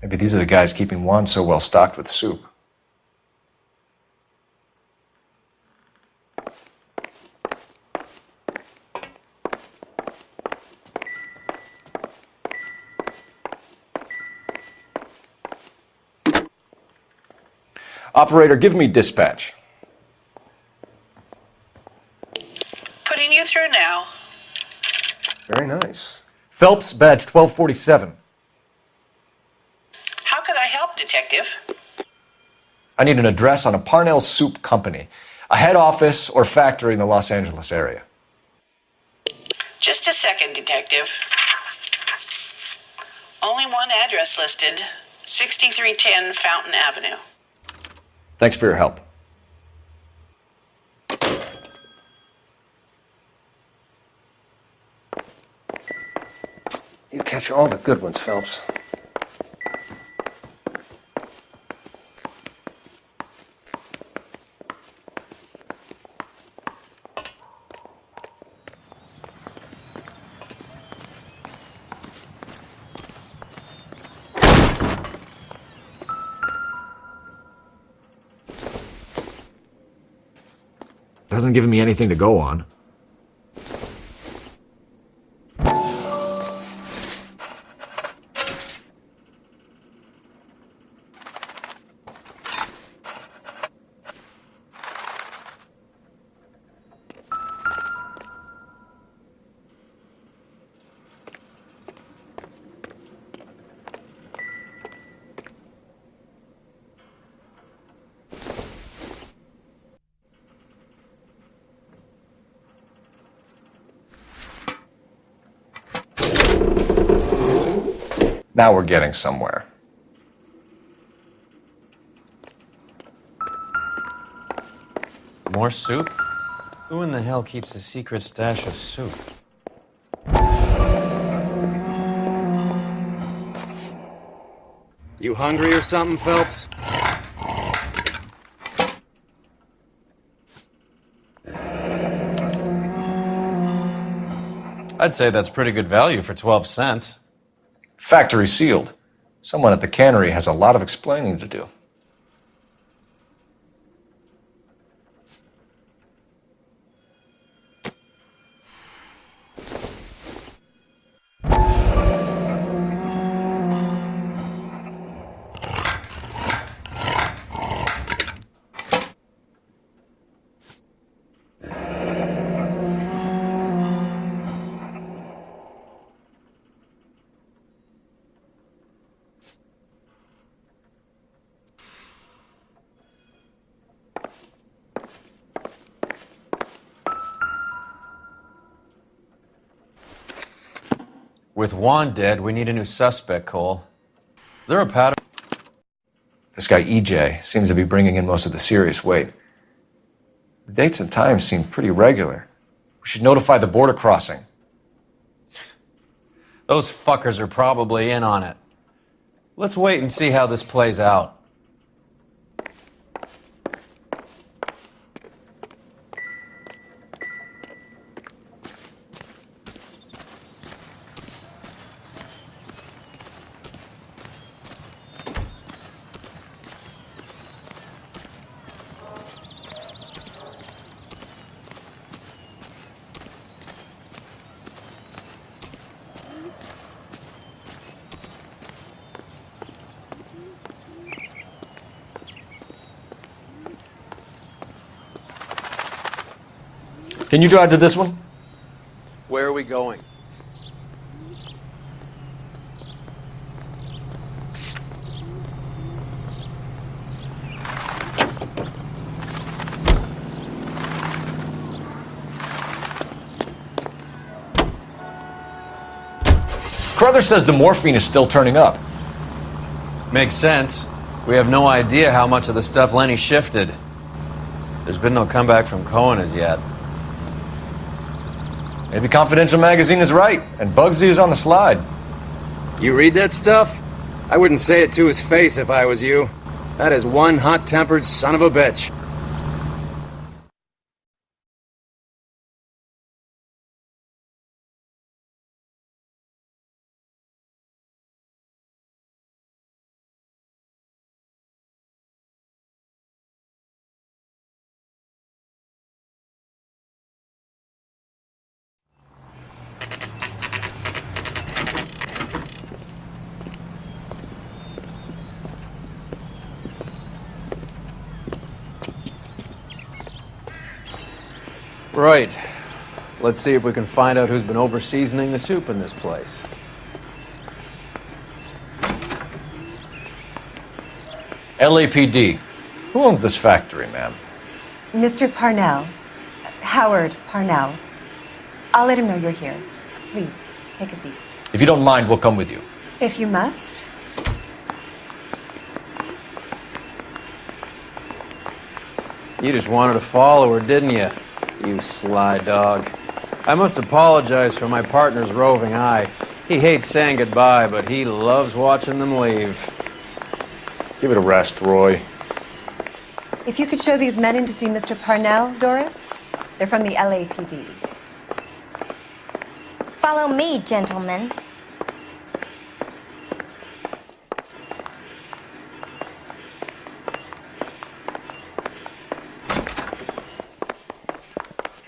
Maybe these are the guys keeping Juan so well stocked with soup. Operator, give me dispatch. Putting you through now. Very nice. Phelps, badge 1247. How could I help, Detective? I need an address on a Parnell Soup Company, a head office or factory in the Los Angeles area. Just a second, Detective. Only one address listed, 6310 Fountain Avenue. Thanks for your help. You catch all the good ones, Phelps. Hasn't given me anything to go on. Now we're getting somewhere. More soup? Who in the hell keeps a secret stash of soup? You hungry or something, Phelps? I'd say that's pretty good value for 12 cents. Factory sealed. Someone at the cannery has a lot of explaining to do. With Juan dead, we need a new suspect, Cole. Is there a pattern? This guy EJ seems to be bringing in most of the serious weight. The dates and times seem pretty regular. We should notify the border crossing. Those fuckers are probably in on it. Let's wait and see how this plays out. Can you drive to this one? Where are we going? Carruthers says the morphine is still turning up. Makes sense. We have no idea how much of the stuff Lenny shifted. There's been no comeback from Cohen as yet. Maybe Confidential Magazine is right, and Bugsy is on the slide. You read that stuff? I wouldn't say it to his face if I was you. That is one hot-tempered son of a bitch. Right. Let's see if we can find out who's been over-seasoning the soup in this place. LAPD. Who owns this factory, ma'am? Mr. Parnell. Howard Parnell. I'll let him know you're here. Please, take a seat. If you don't mind, we'll come with you. If you must. You just wanted to follow her, didn't you? You sly dog. I must apologize for my partner's roving eye. He hates saying goodbye, but he loves watching them leave. Give it a rest, Roy. If you could show these men in to see Mr. Parnell, Doris. They're from the LAPD. Follow me, gentlemen.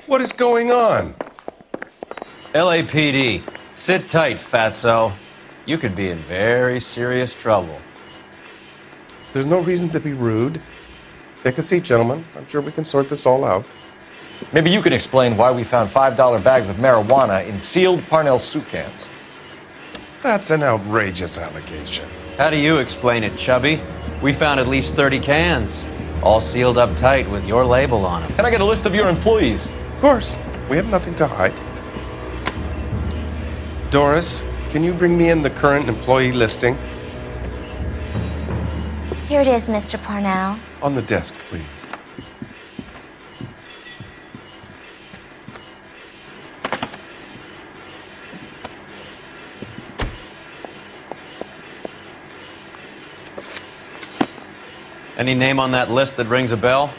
What is going on? LAPD, sit tight, fatso. You could be in very serious trouble. There's no reason to be rude. Take a seat, gentlemen. I'm sure we can sort this all out. Maybe you can explain why we found $5 bags of marijuana in sealed Parnell soup cans. That's an outrageous allegation. How do you explain it, Chubby? We found at least 30 cans, all sealed up tight with your label on them. Can I get a list of your employees? Of course. We have nothing to hide. Doris, can you bring me in the current employee listing? Here it is, Mr. Parnell. On the desk, please. Any name on that list that rings a bell?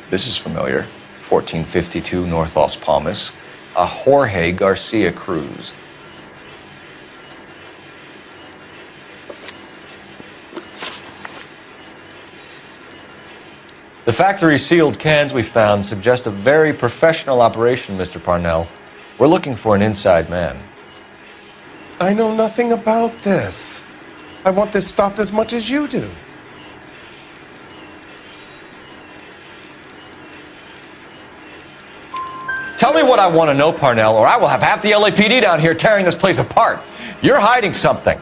This is familiar. 1452 North Las Palmas. A Jorge Garcia Cruz. The factory sealed cans we found suggest a very professional operation, Mr. Parnell. We're looking for an inside man. I know nothing about this. I want this stopped as much as you do. Tell me what I want to know, Parnell, or I will have half the LAPD down here tearing this place apart. You're hiding something.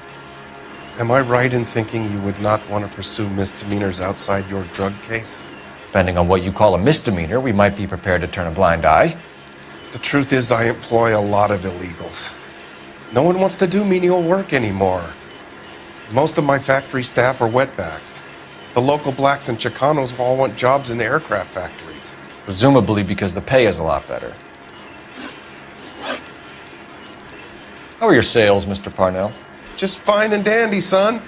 Am I right in thinking you would not want to pursue misdemeanors outside your drug case? Depending on what you call a misdemeanor, we might be prepared to turn a blind eye. The truth is, I employ a lot of illegals. No one wants to do menial work anymore. Most of my factory staff are wetbacks. The local blacks and Chicanos all want jobs in aircraft factories. Presumably because the pay is a lot better. How are your sales, Mr. Parnell? Just fine and dandy, son.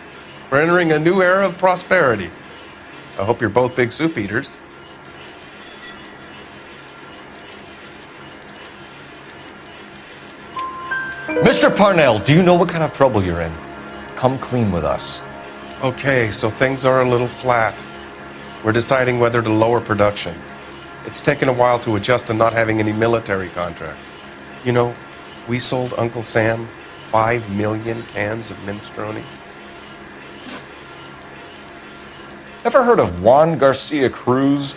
We're entering a new era of prosperity. I hope you're both big soup eaters. Mr. Parnell, do you know what kind of trouble you're in? Come clean with us. Okay, so things are a little flat. We're deciding whether to lower production. It's taken a while to adjust to not having any military contracts. You know, we sold Uncle Sam 5 million cans of minestrone. Ever heard of Juan Garcia Cruz?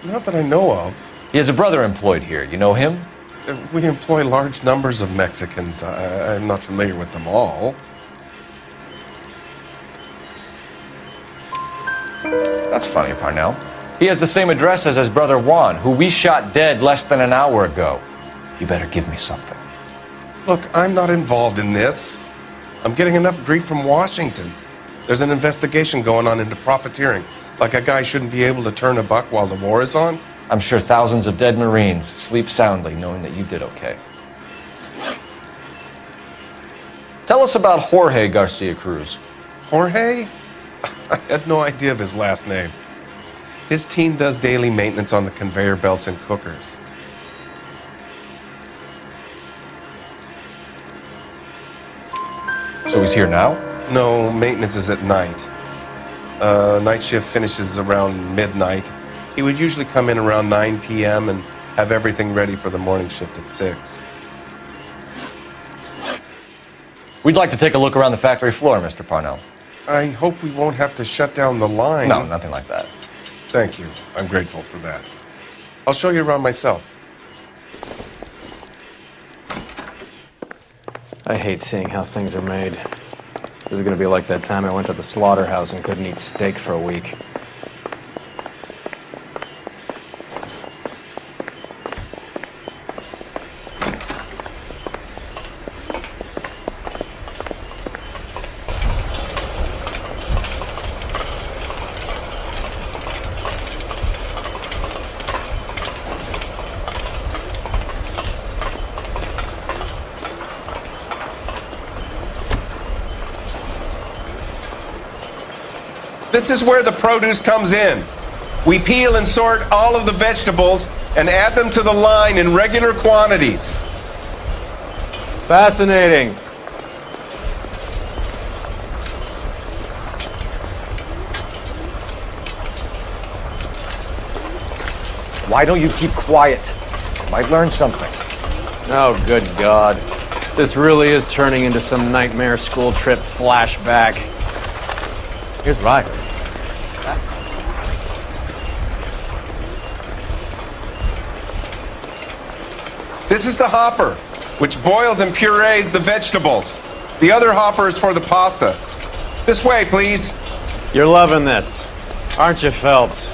Not that I know of. He has a brother employed here. You know him? We employ large numbers of Mexicans. I'm not familiar with them all. That's funny, Parnell. He has the same address as his brother Juan, who we shot dead less than an hour ago. You better give me something. Look, I'm not involved in this. I'm getting enough grief from Washington. There's an investigation going on into profiteering. Like a guy shouldn't be able to turn a buck while the war is on. I'm sure thousands of dead Marines sleep soundly knowing that you did okay. Tell us about Jorge Garcia Cruz. Jorge? I had no idea of his last name. His team does daily maintenance on the conveyor belts and cookers. So he's here now? No, maintenance is at night. Night shift finishes around midnight. He would usually come in around 9 p.m. and have everything ready for the morning shift at 6. We'd like to take a look around the factory floor, Mr. Parnell. I hope we won't have to shut down the line. No, nothing like that. Thank you. I'm grateful for that. I'll show you around myself. I hate seeing how things are made. This is gonna be like that time I went to the slaughterhouse and couldn't eat steak for a week. This is where the produce comes in. We peel and sort all of the vegetables and add them to the line in regular quantities. Fascinating. Why don't you keep quiet? You might learn something. Oh, good God. This really is turning into some nightmare school trip flashback. Here's what I heard. This is the hopper, which boils and purees the vegetables. The other hopper is for the pasta. This way, please. You're loving this, aren't you, Phelps?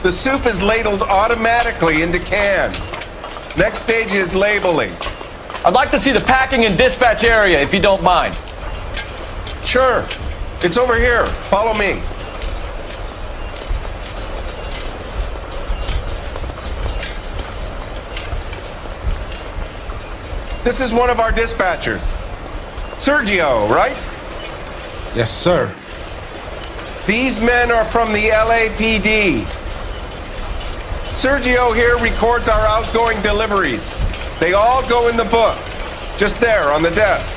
The soup is ladled automatically into cans. Next stage is labeling. I'd like to see the packing and dispatch area, if you don't mind. Sure. It's over here. Follow me. This is one of our dispatchers. Sergio, right? Yes, sir. These men are from the LAPD. Sergio here records our outgoing deliveries. They all go in the book. Just there on the desk.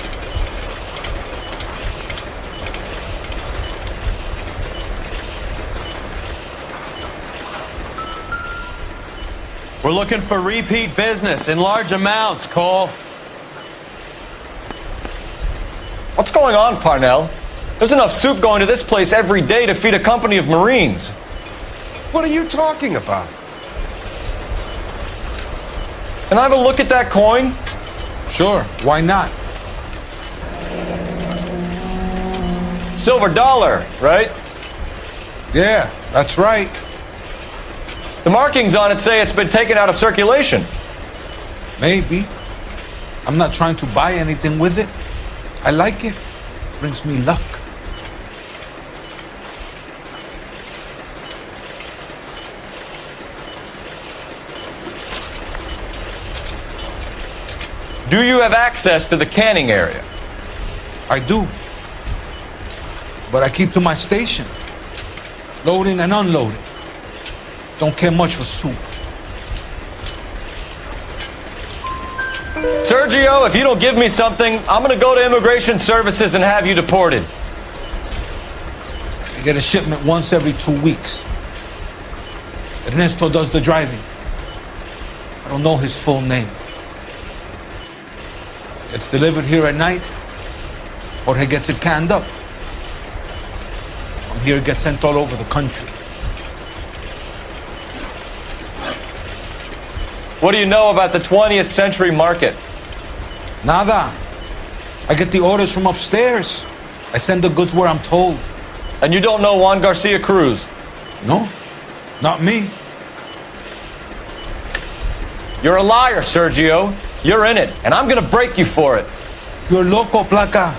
We're looking for repeat business in large amounts, Cole. What's going on, Parnell? There's enough soup going to this place every day to feed a company of Marines. What are you talking about? Can I have a look at that coin? Sure, why not? Silver dollar, right? Yeah, that's right. The markings on it say it's been taken out of circulation. Maybe. I'm not trying to buy anything with it. I like it. Brings me luck. Do you have access to the canning area? I do. But I keep to my station. Loading and unloading. Don't care much for soup. Sergio, if you don't give me something, I'm gonna go to Immigration Services and have you deported. I get a shipment once every 2 weeks. Ernesto does the driving. I don't know his full name. It's delivered here at night, or he gets it canned up. From here, it gets sent all over the country. What do you know about the 20th century market? Nada. I get the orders from upstairs. I send the goods where I'm told. And you don't know Juan Garcia Cruz? No, not me. You're a liar, Sergio. You're in it, and I'm gonna break you for it. You're loco, Placa.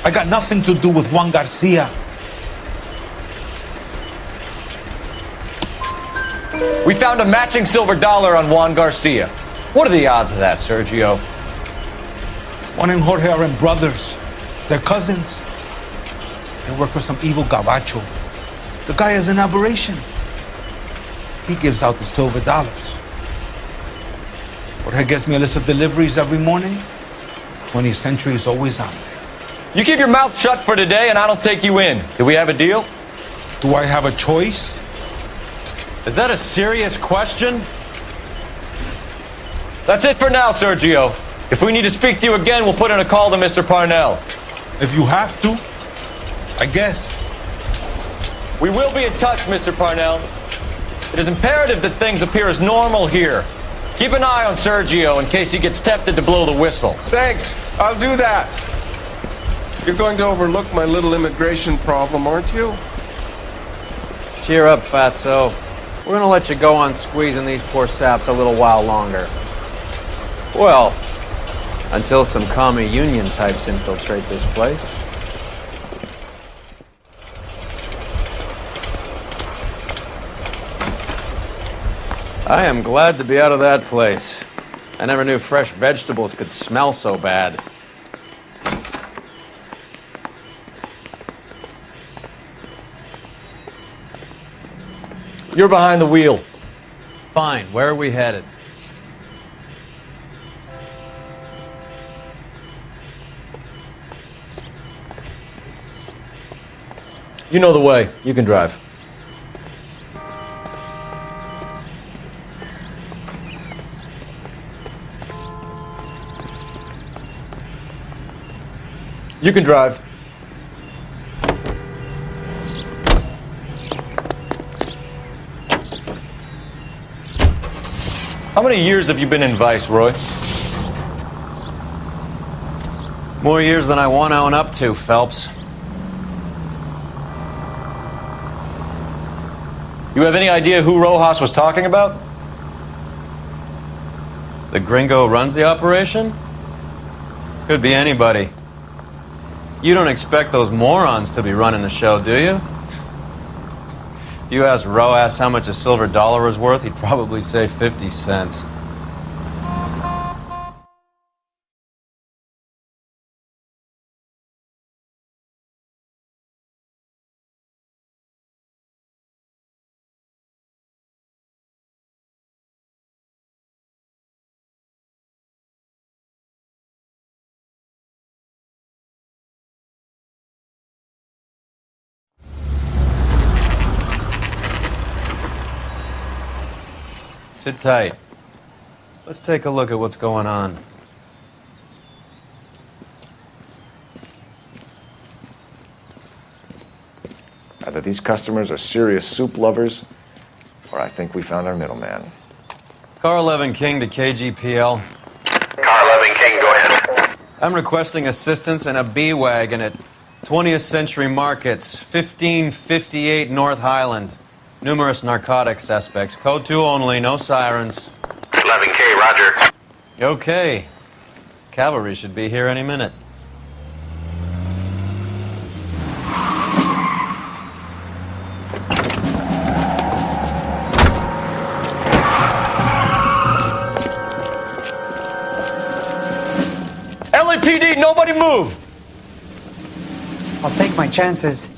I got nothing to do with Juan Garcia. We found a matching silver dollar on Juan Garcia. What are the odds of that, Sergio? Juan and Jorge are in brothers. They're cousins. They work for some evil gabacho. The guy is an aberration. He gives out the silver dollars. Jorge gets me a list of deliveries every morning. 20th Century is always on there. You keep your mouth shut for today and I don't take you in. Do we have a deal? Do I have a choice? Is that a serious question? That's it for now, Sergio. If we need to speak to you again, we'll put in a call to Mr. Parnell. If you have to, I guess. We will be in touch, Mr. Parnell. It is imperative that things appear as normal here. Keep an eye on Sergio in case he gets tempted to blow the whistle. Thanks. I'll do that. You're going to overlook my little immigration problem, aren't you? Cheer up, fatso. We're gonna let you go on squeezing these poor saps a little while longer. Well, until some commie union types infiltrate this place. I am glad to be out of that place. I never knew fresh vegetables could smell so bad. You're behind the wheel. Fine, where are we headed? You know the way. You can drive. You can drive. How many years have you been in Vice, Roy? More years than I want to own up to, Phelps. You have any idea who Rojas was talking about? The gringo who runs the operation? Could be anybody. You don't expect those morons to be running the show, do you? If you asked Rojas how much a silver dollar was worth, he'd probably say 50 cents. Sit tight. Let's take a look at what's going on. Either these customers are serious soup lovers, or I think we found our middleman. Car 11 King to KGPL. Car 11 King, go ahead. I'm requesting assistance in a B-Wagon at 20th Century Markets, 1558 North Highland. Numerous narcotic suspects. Code 2 only, no sirens. 11K, roger. Okay. Cavalry should be here any minute. LAPD, nobody move! I'll take my chances.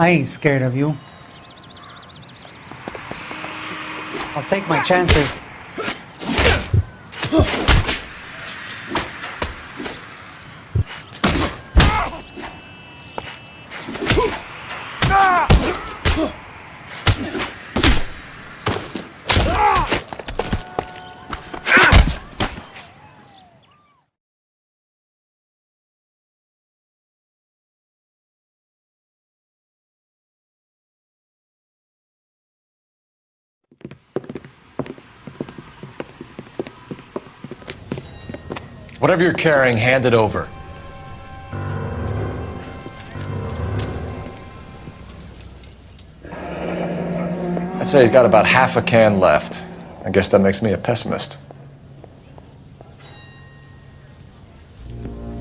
I ain't scared of you. I'll take my chances. Whatever you're carrying, hand it over. I'd say he's got about half a can left. I guess that makes me a pessimist.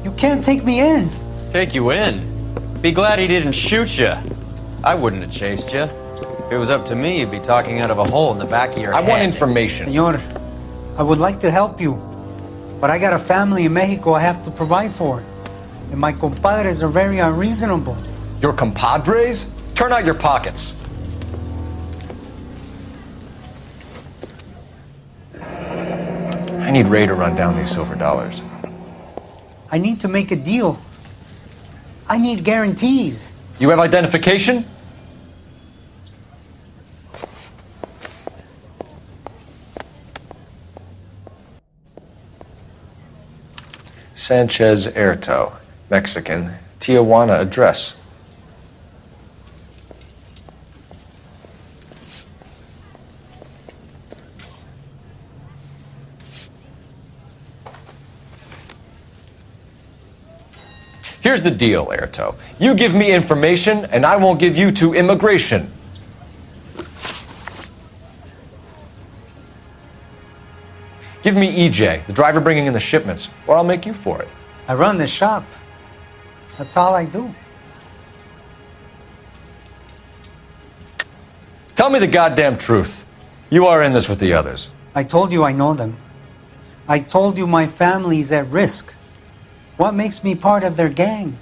You can't take me in. Take you in? Be glad he didn't shoot you. I wouldn't have chased you. If it was up to me, you'd be talking out of a hole in the back of your head. I want information. Senor, I would like to help you, but I got a family in Mexico I have to provide for. And my compadres are very unreasonable. Your compadres? Turn out your pockets. I need Ray to run down these silver dollars. I need to make a deal. I need guarantees. You have identification? Sanchez Erto, Mexican, Tijuana address. Here's the deal, Erto. You give me information, and I won't give you to immigration. Give me EJ, the driver bringing in the shipments, or I'll make you for it. I run the shop. That's all I do. Tell me the goddamn truth. You are in this with the others. I told you I know them. I told you my family's at risk. What makes me part of their gang?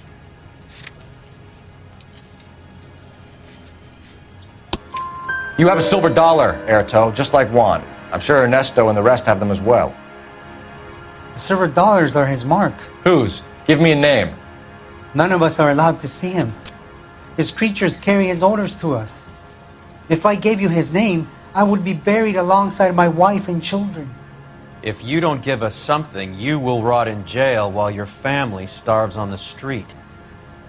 You have a silver dollar, Erto, just like Juan. I'm sure Ernesto and the rest have them as well. The silver dollars are his mark. Whose? Give me a name. None of us are allowed to see him. His creatures carry his orders to us. If I gave you his name, I would be buried alongside my wife and children. If you don't give us something, you will rot in jail while your family starves on the street.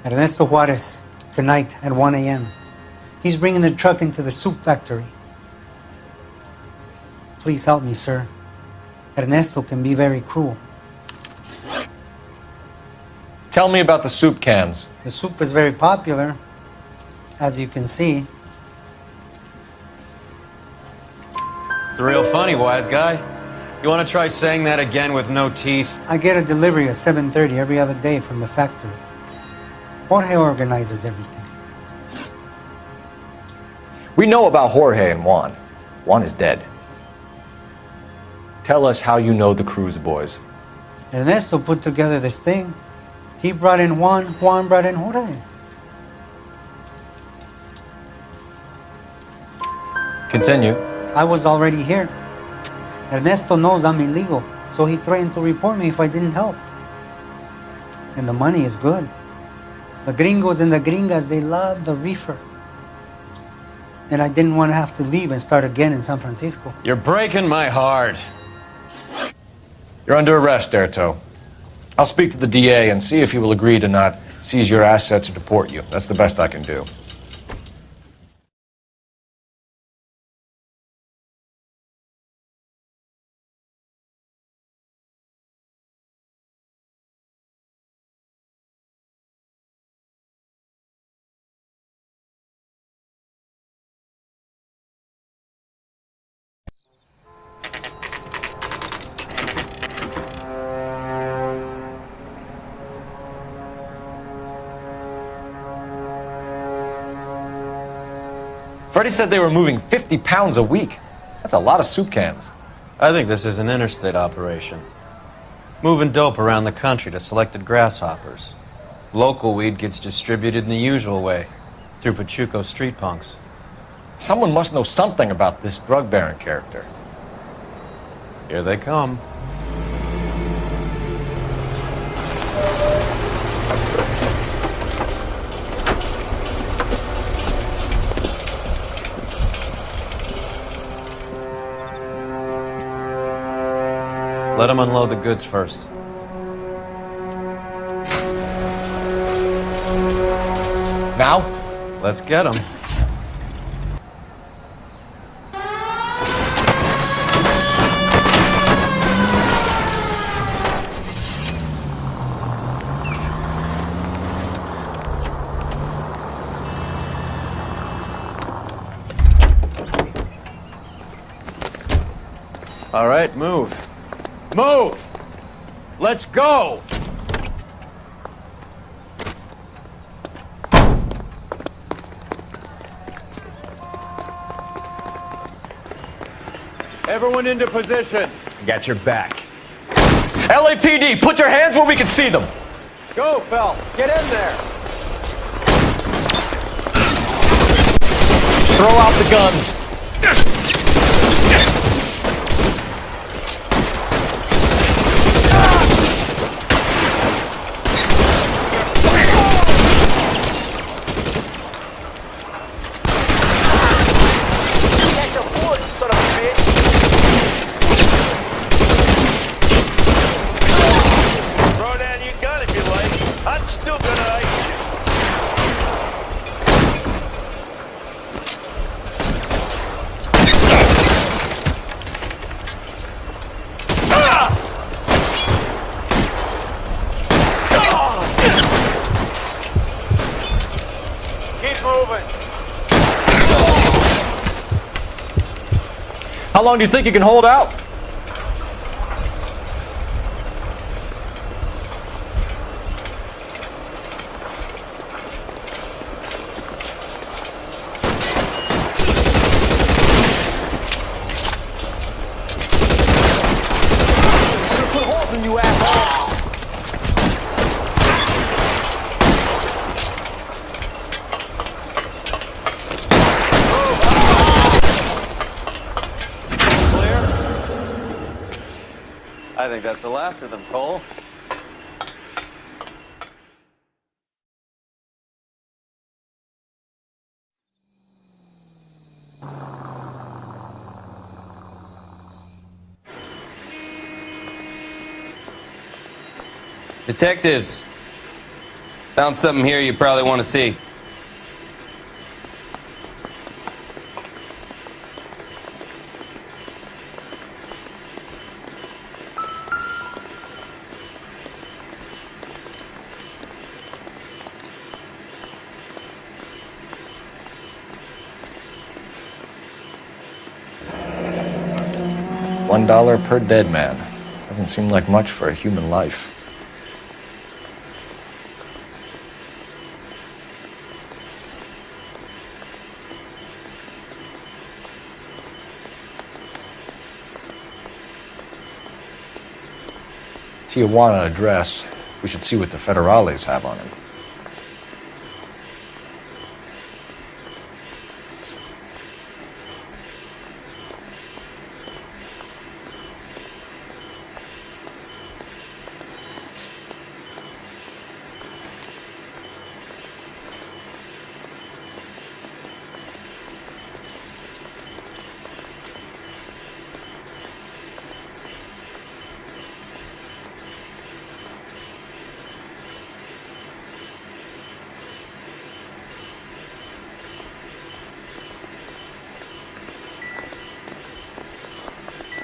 Ernesto Juarez, tonight at 1 a.m. He's bringing the truck into the soup factory. Please help me, sir. Ernesto can be very cruel. Tell me about the soup cans. The soup is very popular, as you can see. It's real funny, wise guy. You want to try saying that again with no teeth? I get a delivery at 7:30 every other day from the factory. Jorge organizes everything. We know about Jorge and Juan. Juan is dead. Tell us how you know the Cruz boys. Ernesto put together this thing. He brought in Juan, Juan brought in Jorge. Continue. I was already here. Ernesto knows I'm illegal, so he threatened to report me if I didn't help. And the money is good. The gringos and the gringas, they love the reefer. And I didn't want to have to leave and start again in San Francisco. You're breaking my heart. You're under arrest, Erto. I'll speak to the DA and see if he will agree to not seize your assets or deport you. That's the best I can do. Freddie said they were moving 50 pounds a week. That's a lot of soup cans. I think this is an interstate operation. Moving dope around the country to selected grasshoppers. Local weed gets distributed in the usual way, through Pachuco street punks. Someone must know something about this drug baron character. Here they come. Let them unload the goods first. Now? Let's get them. All right, move. Move! Let's go! Everyone into position. Got your back. LAPD, put your hands where we can see them. Go, Phelps. Get in there. Throw out the guns. How long do you think you can hold out? Put holes in you, asshole! I think that's the last of them, Cole. Detectives, found something here you probably want to see. $1 per dead man. Doesn't seem like much for a human life. Tijuana address. We should see what the federales have on him.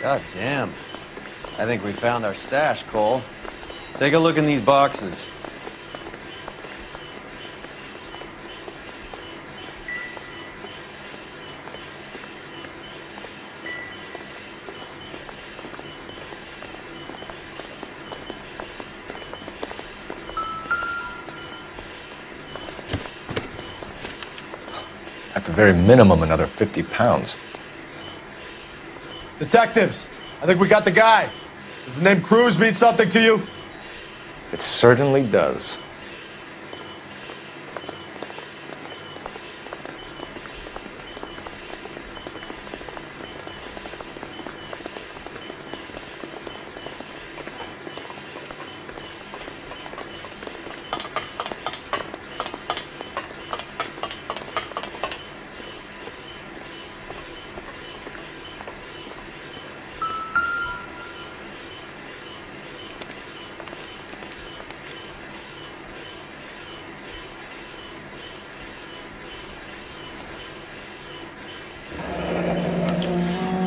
God damn. I think we found our stash, Cole. Take a look in these boxes. At the very minimum, another 50 pounds. Detectives, I think we got the guy. Does the name Cruz mean something to you? It certainly does.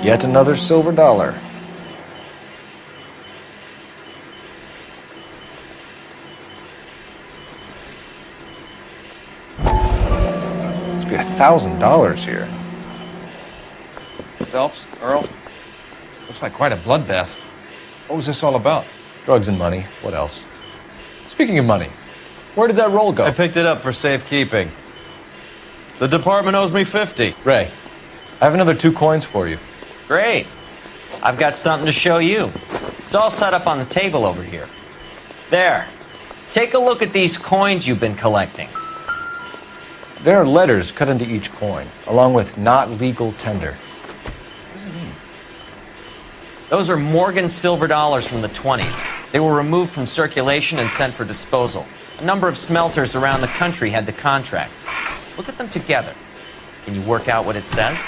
Yet another silver dollar. Must be $1,000 here. Phelps, Earl, looks like quite a bloodbath. What was this all about? Drugs and money. What else? Speaking of money, where did that roll go? I picked it up for safekeeping. The department owes me 50. Ray, I have another 2 coins for you. Great. I've got something to show you. It's all set up on the table over here. There. Take a look at these coins you've been collecting. There are letters cut into each coin, along with not legal tender. What does it mean? Those are Morgan silver dollars from the 20s. They were removed from circulation and sent for disposal. A number of smelters around the country had the contract. Look at them together. Can you work out what it says?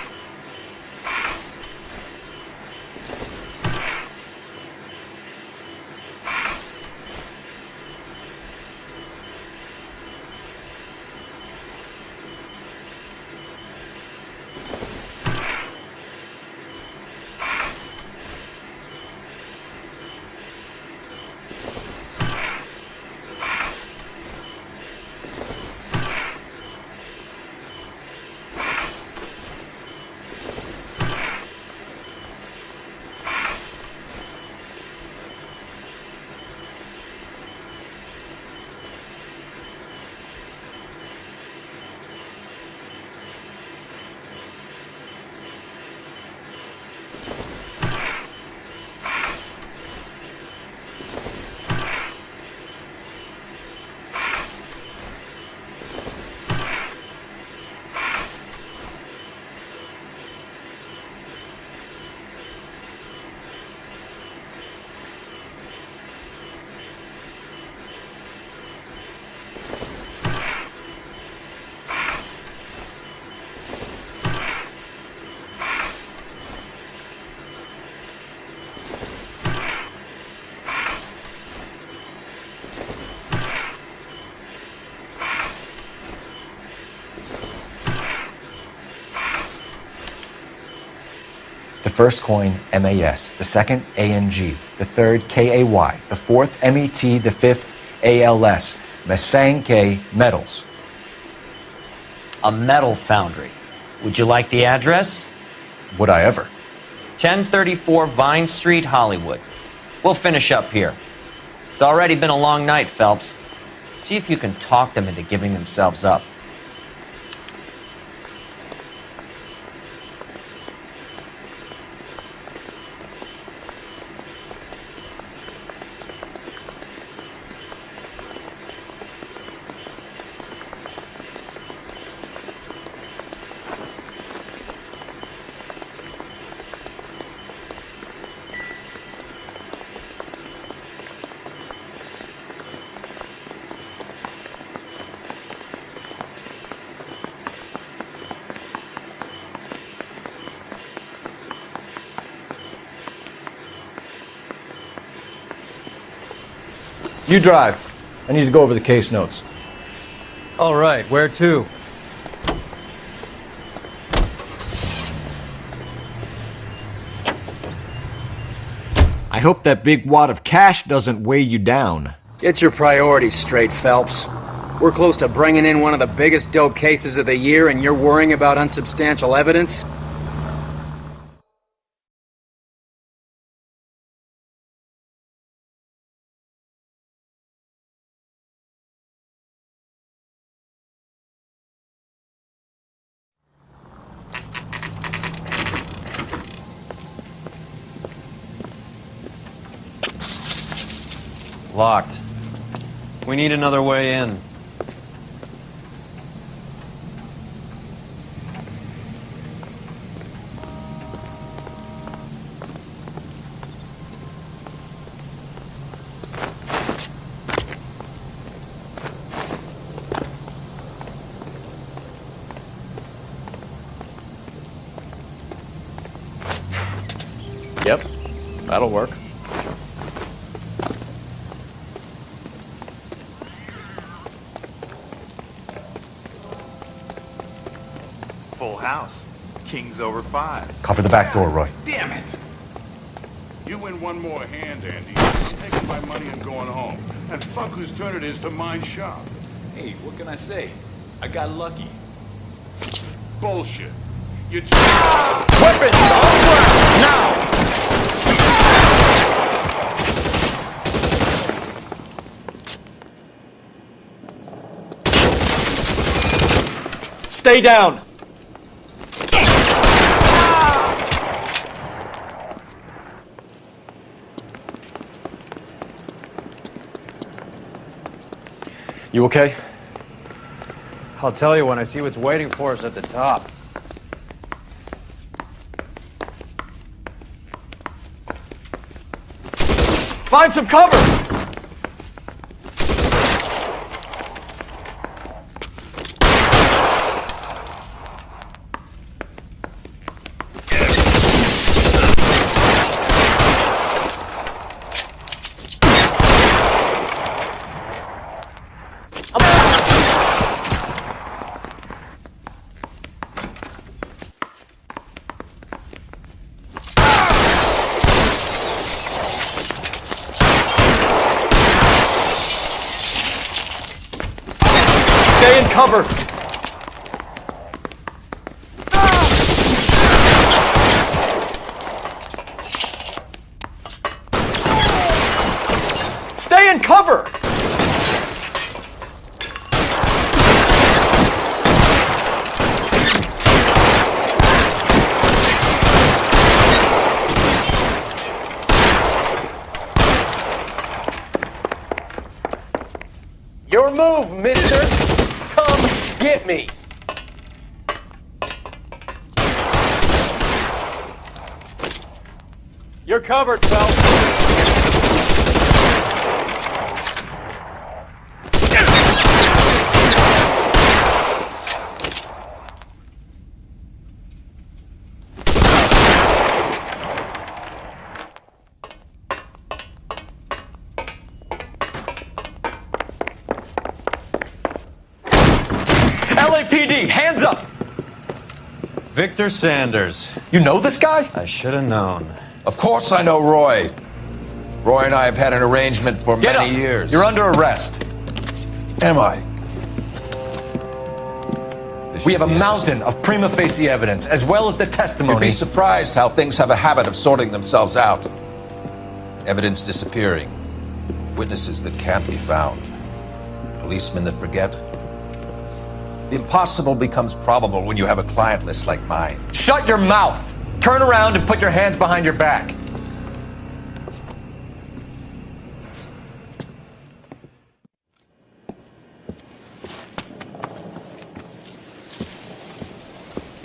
The first coin, MAS. The second, ANG. The third, KAY. The fourth, MET. The fifth, ALS. Masanke Metals. A metal foundry. Would you like the address? Would I ever? 1034 Vine Street, Hollywood. We'll finish up here. It's already been a long night, Phelps. See if you can talk them into giving themselves up. You drive. I need to go over the case notes. All right, where to? I hope that big wad of cash doesn't weigh you down. Get your priorities straight, Phelps. We're close to bringing in one of the biggest dope cases of the year, and you're worrying about unsubstantial evidence? Locked. We need another way in. Yep, that'll work. Full house. Kings over fives. Cover the back door, Roy. Damn it! You win one more hand, Andy. I'm taking my money and going home. And fuck whose turn it is to mind shop. Hey, what can I say? I got lucky. Bullshit. You Weapons on ground! Now! Stay down! You okay? I'll tell you when I see what's waiting for us at the top. Find some cover! Stay in cover! Stay in cover! Your move, mister! Come get me! You're covered, Phelps. LAPD, hands up! Victor Sanders. You know this guy? I should have known. Of course I know Roy. Roy and I have had an arrangement for many years. You're under arrest. Am I? We have a mountain of prima facie evidence, as well as the testimony. You'd be surprised how things have a habit of sorting themselves out. Evidence disappearing. Witnesses that can't be found. Policemen that forget. The impossible becomes probable when you have a client list like mine. Shut your mouth! Turn around and put your hands behind your back.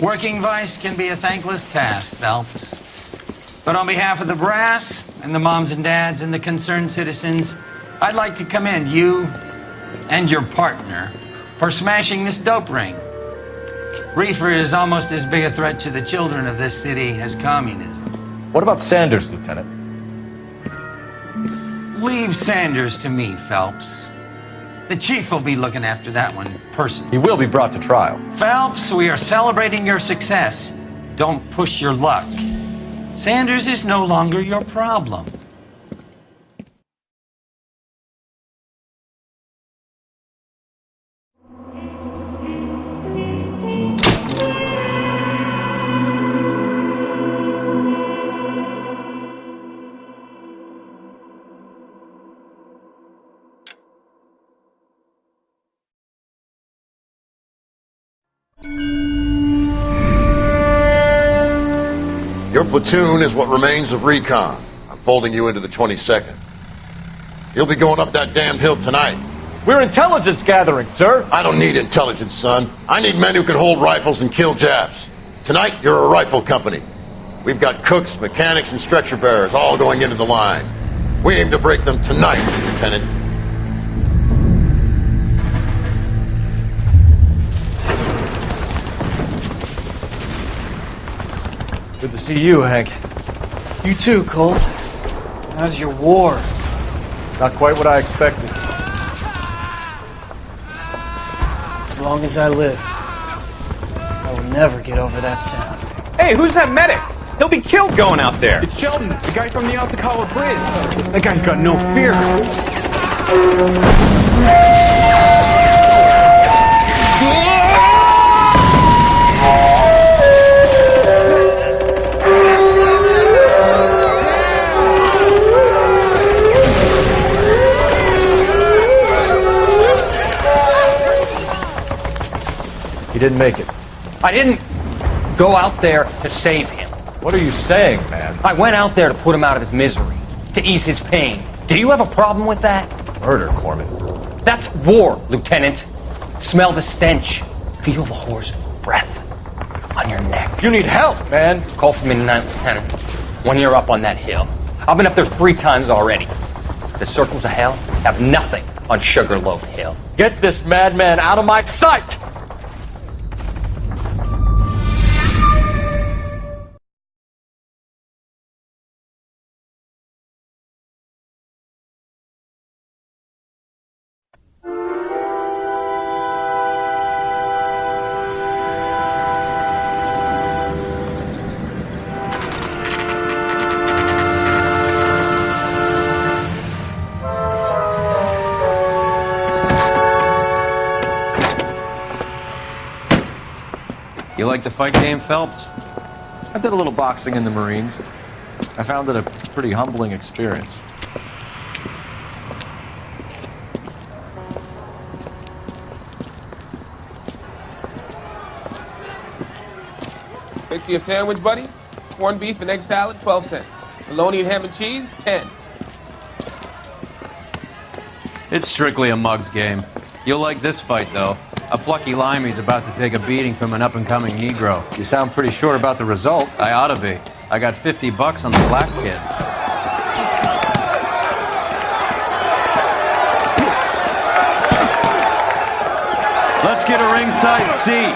Working vice can be a thankless task, Phelps. But on behalf of the brass and the moms and dads and the concerned citizens, I'd like to commend you and your partner for smashing this dope ring. Reefer is almost as big a threat to the children of this city as communism. What about Sanders, Lieutenant? Leave Sanders to me, Phelps. The chief will be looking after that one personally. He will be brought to trial. Phelps, we are celebrating your success. Don't push your luck. Sanders is no longer your problem. Your platoon is what remains of recon. I'm folding you into the 22nd. You'll be going up that damned hill tonight. We're intelligence gathering, sir. I don't need intelligence, son. I need men who can hold rifles and kill Japs. Tonight, you're a rifle company. We've got cooks, mechanics, and stretcher bearers all going into the line. We aim to break them tonight, Lieutenant. Good to see you, Hank. You too, Cole. How's your war? Not quite what I expected. As long as I live, I will never get over that sound. Hey, who's that medic? He'll be killed going out there. It's Sheldon, the guy from the Osakawa Bridge. That guy's got no fear. He didn't make it. I didn't go out there to save him. What are you saying, man? I went out there to put him out of his misery, to ease his pain. Do you have a problem with that? Murder, Corman. That's war, Lieutenant. Smell the stench. Feel the horse's breath on your neck. You need help, man. Call for me tonight, Lieutenant. When you're up on that hill. I've been up there 3 times already. The circles of hell have nothing on Sugarloaf Hill. Get this madman out of my sight! You like the fight game, Phelps? I did a little boxing in the Marines. I found it a pretty humbling experience. Fix you a sandwich, buddy? Corned beef and egg salad, 12 cents. Bologna and ham and cheese, 10. It's strictly a mug's game. You'll like this fight, though. A plucky limey's about to take a beating from an up-and-coming Negro. You sound pretty sure about the result. I ought to be. I got $50 on the black kid. Let's get a ringside seat.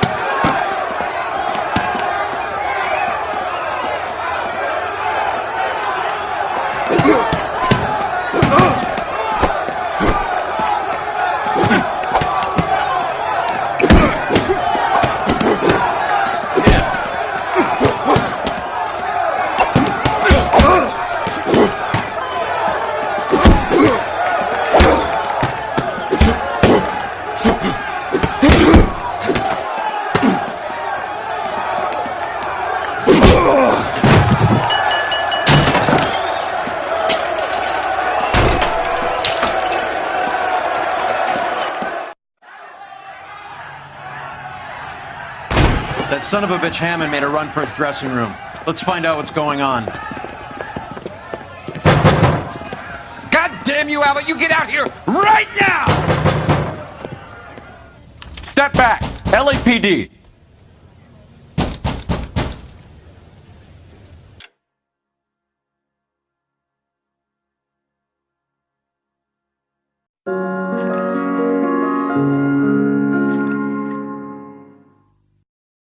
son of a bitch Hammond made a run for his dressing room. Let's find out what's going on. God damn you, Albert! You get out here right now! Step back! LAPD.